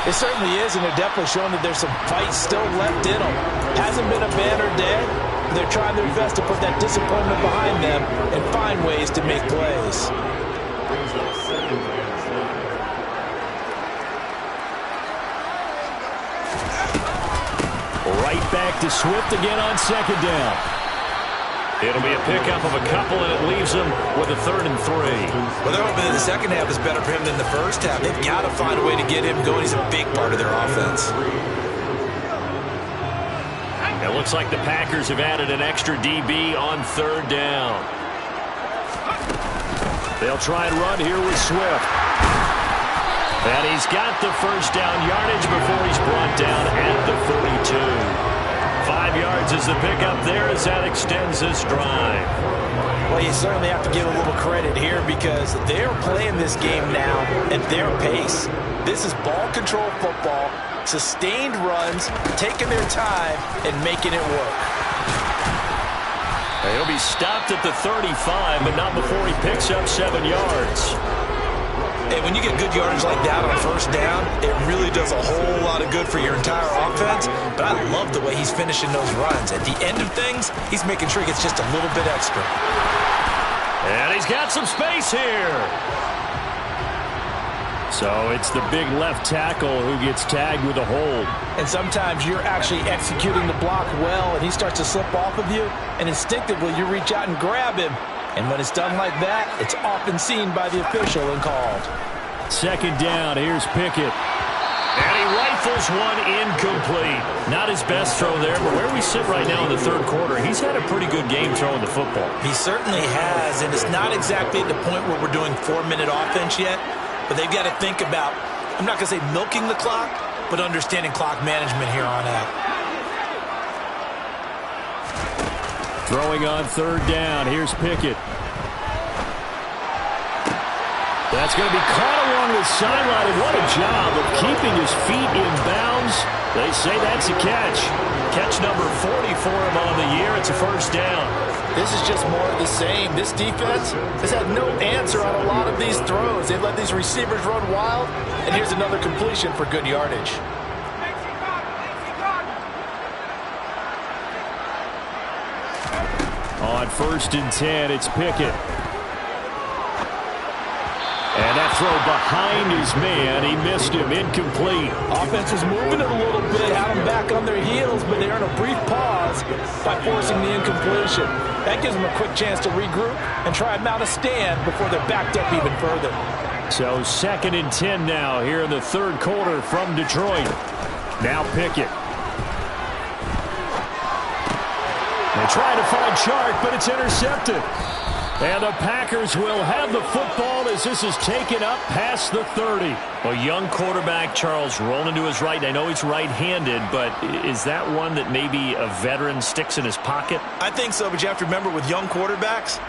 [SPEAKER 3] It certainly is, and they're definitely showing that there's some fight still left in them. Hasn't been a banner day. They're trying their best to put that disappointment behind them and find ways to make plays.
[SPEAKER 5] Right back to Swift again on second down.
[SPEAKER 2] It'll be a pickup of a couple, and it leaves them with a 3rd and 3.
[SPEAKER 7] Well, they're hoping that the second half is better for him than the first half. They've got to find a way to get him going. He's a big part of their offense.
[SPEAKER 2] It looks like the Packers have added an extra DB on 3rd down. They'll try and run here with Swift. And he's got the first down yardage before he's brought down at the 42. 5 yards is the pickup there as that extends this drive.
[SPEAKER 3] Well, you certainly have to give a little credit here because they're playing this game now at their pace. This is ball control football, sustained runs, taking their time, and making it work.
[SPEAKER 2] He'll be stopped at the 35, but not before he picks up 7 yards.
[SPEAKER 7] And when you get good yardage like that on first down, it really does a whole lot of good for your entire offense. But I love the way he's finishing those runs. At the end of things, he's making sure he gets just a little bit extra.
[SPEAKER 2] And he's got some space here.
[SPEAKER 5] So it's the big left tackle who gets tagged with a hold.
[SPEAKER 3] And sometimes you're actually executing the block well, and he starts to slip off of you, and instinctively you reach out and grab him. And when it's done like that, it's often seen by the official and called.
[SPEAKER 5] Second down, here's Pickett.
[SPEAKER 2] And he rifles one incomplete. Not his best throw there, but where we sit right now in the third quarter, he's had a pretty good game throwing the football.
[SPEAKER 7] He certainly has, and it's not exactly at the point where we're doing 4-minute offense yet, but they've got to think about, I'm not going to say milking the clock, but understanding clock management here on out.
[SPEAKER 5] Throwing on third down. Here's Pickett. That's going to be caught along the sideline. And what a job of keeping his feet in bounds. They say that's a catch.
[SPEAKER 2] Catch number 40 for him on the year. It's a first down.
[SPEAKER 3] This is just more of the same. This defense has had no answer on a lot of these throws. They've let these receivers run wild. And here's another completion for good yardage.
[SPEAKER 5] On 1st and 10, it's Pickett. And that throw behind his man. He missed him. Incomplete.
[SPEAKER 3] Offense is moving it a little bit, had them back on their heels, but they're in a brief pause by forcing the incompletion. That gives them a quick chance to regroup and try and mount a stand before they're backed up even further.
[SPEAKER 5] So 2nd and 10 now here in the third quarter from Detroit. Now Pickett. They try to find Chark, but it's intercepted. And the Packers will have the football as this is taken up past the 30.
[SPEAKER 2] A young quarterback, Charles, rolling to his right. I know he's right-handed, but is that one that maybe a veteran sticks in his pocket?
[SPEAKER 7] I think so, but you have to remember with young quarterbacks,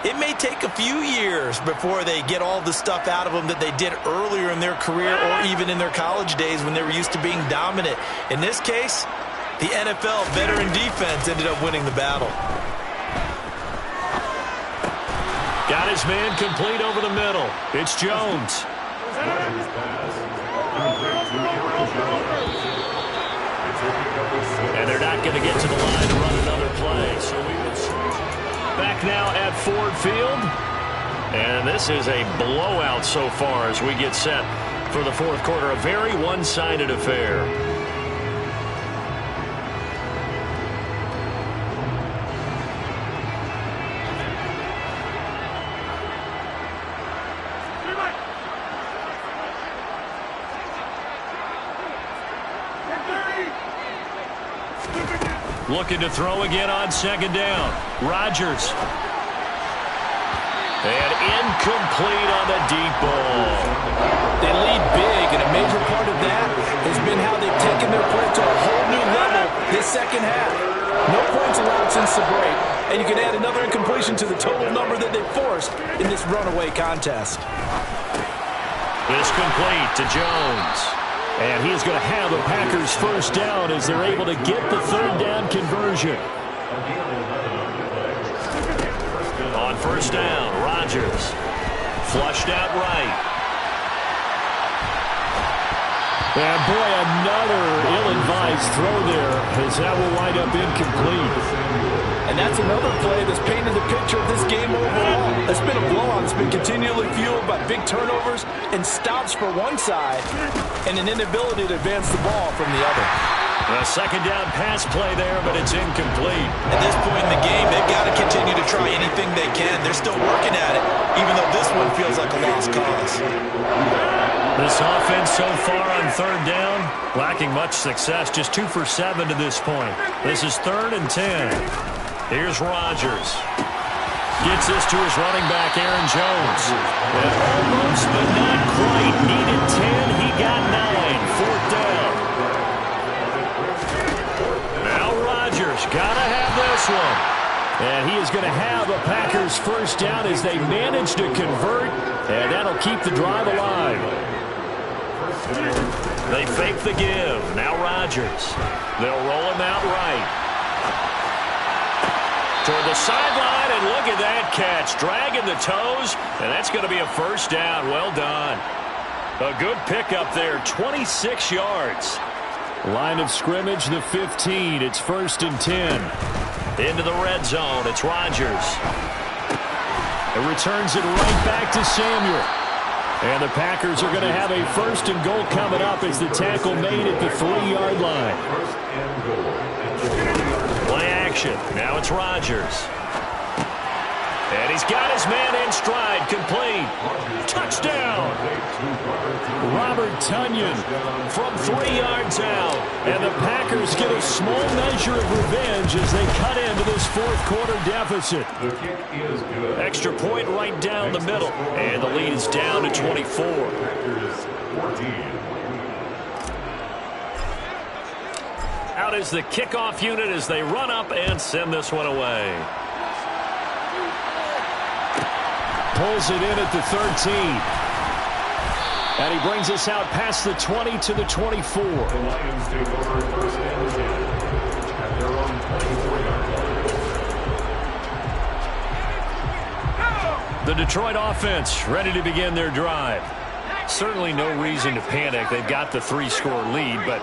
[SPEAKER 7] it may take a few years before they get all the stuff out of them that they did earlier in their career or even in their college days when they were used to being dominant. In this case, the NFL veteran defense ended up winning the battle.
[SPEAKER 2] Got his man complete over the middle. It's Jones. And they're not going to get to the line to run another play. So we will back now at Ford Field. And this is a blowout so far as we get set for the fourth quarter. A very one-sided affair. Looking to throw again on 2nd down. Rodgers. And incomplete on the deep ball.
[SPEAKER 3] They lead big, and a major part of that has been how they've taken their play to a whole new level this second half. No points allowed since the break, and you can add another incompletion to the total number that they forced in this runaway contest.
[SPEAKER 2] It's complete to Jones.
[SPEAKER 5] And he is going to have the Packers first down as they're able to get the 3rd down conversion.
[SPEAKER 2] On 1st down, Rodgers. Flushed out right.
[SPEAKER 5] And boy, another ill-advised throw there as that will wind up incomplete.
[SPEAKER 3] And that's another play that's painted the picture of this game overall. It's been a blowout. It's been continually fueled by big turnovers and stops for one side and an inability to advance the ball from the other.
[SPEAKER 2] A 2nd down pass play there, but it's incomplete.
[SPEAKER 7] At this point in the game, they've got to continue to try anything they can. They're still working at it, even though this one feels like a lost cause.
[SPEAKER 2] This offense so far on 3rd down, lacking much success. Just 2 for 7 to this point. This is 3rd and 10. Here's Rodgers. Gets this to his running back, Aaron Jones. And almost, but not quite. Needed 10. He got 9. 4th down. Now Rodgers. Gotta have this one.
[SPEAKER 5] And he is going to have a Packers first down as they manage to convert. And that'll keep the drive alive.
[SPEAKER 2] They fake the give. Now Rodgers. They'll roll him out right. Toward the sideline, and look at that catch. Dragging the toes, and that's going to be a first down. Well done. A good pickup there, 26 yards.
[SPEAKER 5] Line of scrimmage, the 15. It's 1st and 10.
[SPEAKER 2] Into the red zone, it's Rodgers.
[SPEAKER 5] It returns it right back to Samuel. And the Packers are going to have a 1st and goal coming up as the tackle made at the 3-yard line.
[SPEAKER 2] Play action. Now it's Rodgers. And he's got his man in stride. Complete. Touchdown.
[SPEAKER 5] Robert Tonyan from 3 yards out. And the Packers get a small measure of revenge as they cut into this fourth quarter deficit.
[SPEAKER 4] The kick is good.
[SPEAKER 2] Extra point right down the middle. And the lead is down to 24.
[SPEAKER 4] Packers 14.
[SPEAKER 2] Out is the kickoff unit as they run up and send this one away.
[SPEAKER 5] Pulls it in at the 13. And he brings us out past the 20 to the 24.
[SPEAKER 4] The Lions take over 1st and 10 at their own 24-yard line.
[SPEAKER 2] The Detroit offense ready to begin their drive. Certainly no reason to panic. They've got the 3-score lead, but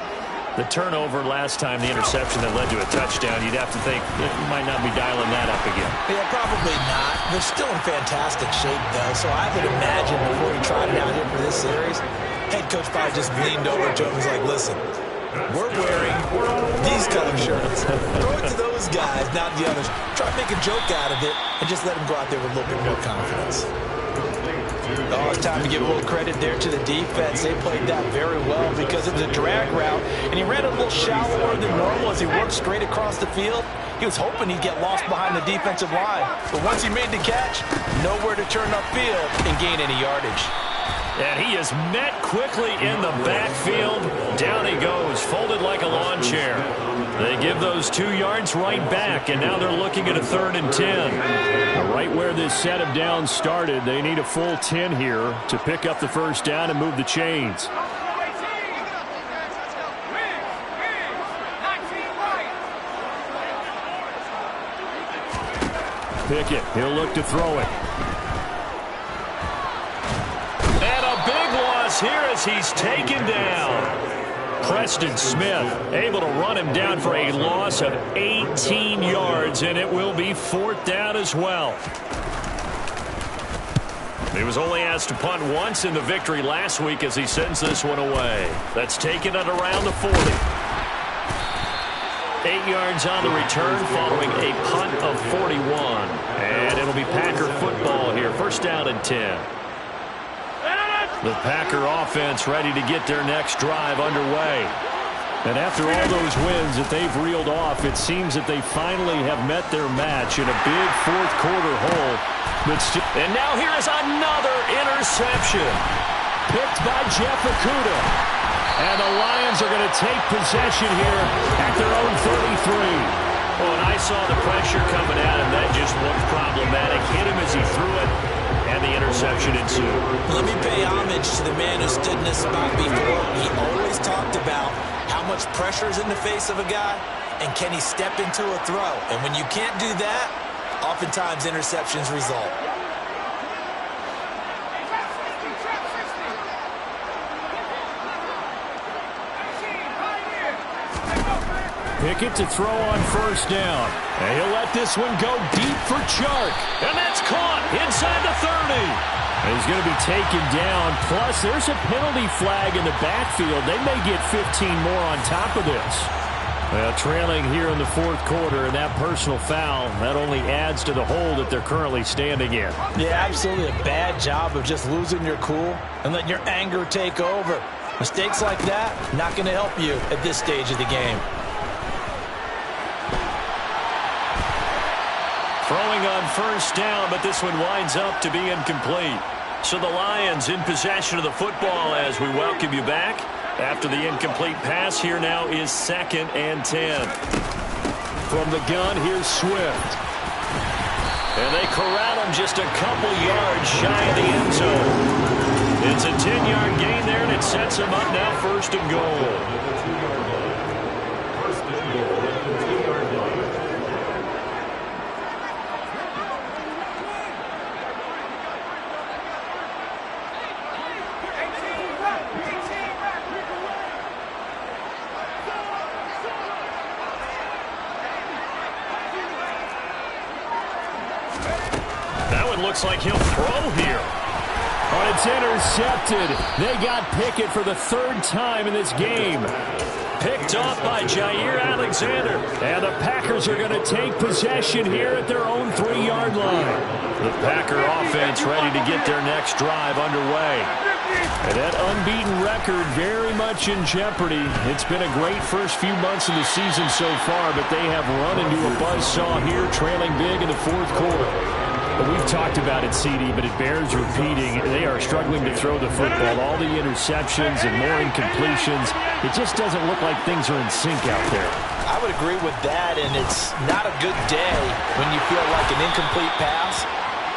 [SPEAKER 5] The turnover last time, the interception that led to a touchdown, you'd have to think you might not be dialing that up again.
[SPEAKER 3] Yeah, probably not. They're still in fantastic shape, though, so I would imagine before he tried it out here for this series, head coach probably just leaned over to him and was like, listen, we're wearing these color shirts. Throw it to those guys, not the others. Try to make a joke out of it and just let them go out there with a little bit more confidence. Oh, it's time to give a little credit there to the defense. They played that very well because it was a drag route, and he ran a little shallower than normal as he worked straight across the field. He was hoping he'd get lost behind the defensive line, but once he made the catch, nowhere to turn upfield and gain any yardage.
[SPEAKER 5] And he is met quickly in the backfield. Down he goes, folded like a lawn chair. They give those 2 yards right back, and now they're looking at a 3rd and 10. Right where this set of downs started, they need a full 10 here to pick up the first down and move the chains. Pickett, he'll look to throw it. Here as he's taken down. Preston Smith able to run him down for a loss of 18 yards, and it will be 4th down as well. He was only asked to punt once in the victory last week as he sends this one away. That's taken at around the 40. 8 yards on the return following a punt of 41. And it'll be Packer football here. 1st down and 10. The Packer offense ready to get their next drive underway. And after all those wins that they've reeled off, it seems that they finally have met their match in a big 4th quarter hole. And now here is another interception. Picked by Jeff Okudah. And the Lions are going to take possession here at their own 33. Oh, and I saw the pressure coming at him. That just looked problematic. Hit him as he threw it. And the interception ensued.
[SPEAKER 3] Let me pay homage to the man who stood in this spot before. He always talked about how much pressure is in the face of a guy and can he step into a throw. And when you can't do that, oftentimes interceptions result.
[SPEAKER 5] Pickett to throw on 1st down. And he'll let this one go deep for Chark. And that's caught inside the 30. And he's going to be taken down. Plus, there's a penalty flag in the backfield. They may get 15 more on top of this. Well, trailing here in the 4th quarter, and that personal foul, that only adds to the hole that they're currently standing in.
[SPEAKER 3] Yeah, absolutely a bad job of just losing your cool and letting your anger take over. Mistakes like that, not going to help you at this stage of the game.
[SPEAKER 5] Throwing on 1st down, but this one winds up to be incomplete. So the Lions in possession of the football as we welcome you back. After the incomplete pass, here now is 2nd and 10. From the gun, here's Swift. And they corral him just a couple yards shy of the end zone. It's a 10-yard gain there, and it sets him up now 1st and goal. Looks like he'll throw here. Oh, it's intercepted. They got Pickett for the 3rd time in this game. Picked off by Jair Alexander. And the Packers are going to take possession here at their own 3-yard line. The Packer offense ready to get their next drive underway. And that unbeaten record very much in jeopardy. It's been a great first few months of the season so far, but they have run into a buzzsaw here, trailing big in the 4th quarter. But we've talked about it, CD, but it bears repeating. They are struggling to throw the football. All the interceptions and more incompletions. It just doesn't look like things are in sync out there.
[SPEAKER 3] I would agree with that, and it's not a good day when you feel like an incomplete pass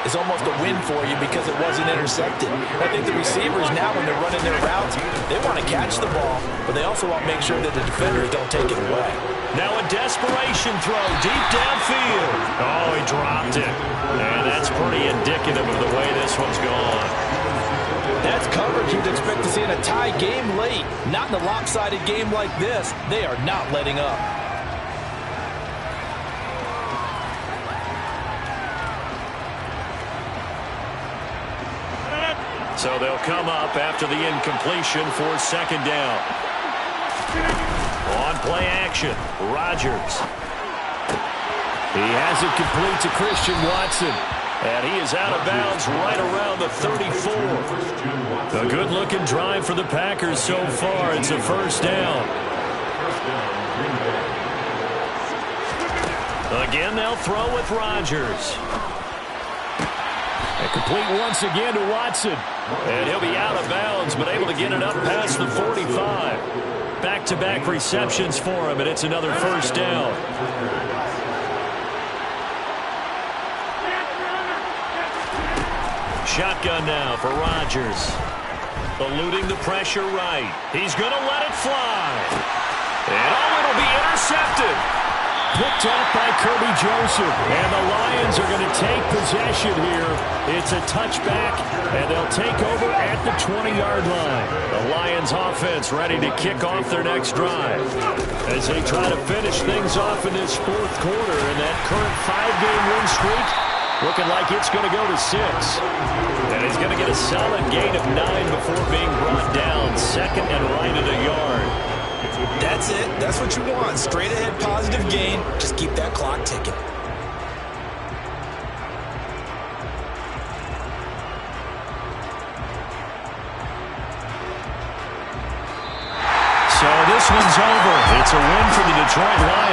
[SPEAKER 3] is almost a win for you because it wasn't intercepted. I think the receivers now, when they're running their routes, they want to catch the ball, but they also want to make sure that the defenders don't take it away.
[SPEAKER 5] Now a desperation throw deep downfield. Oh, he dropped it. And that's pretty indicative of the way this one's gone.
[SPEAKER 3] That's coverage you'd expect to see in a tie game late. Not in a lopsided game like this. They are not letting up.
[SPEAKER 2] So they'll come up after the incompletion for second down. On play action, Rodgers. He has it complete to Christian Watson. And he is out of bounds right around the 34. A good-looking drive for the Packers so far. It's a first down. Again, they'll throw with Rodgers. And complete once again to Watson. And he'll be out of bounds, but able to get it up past the 45. Back-to-back receptions for him, and it's another first down. Shotgun now for Rodgers. Eluding the pressure right. He's going to let it fly. And it'll be intercepted. Picked off by Kirby Joseph. And the Lions are going to take possession here. It's a touchback, and they'll take over at the 20-yard line. The Lions offense ready to kick off their next drive as they try to finish things off in this fourth quarter. And that current 5-game win streak looking like it's going to go to 6. And he's going to get a solid gain of 9 before being brought down. Second and right at a yard.
[SPEAKER 3] That's it. That's what you want. Straight ahead positive gain. Just keep that clock ticking.
[SPEAKER 2] So this one's over. It's a win for the Detroit Lions.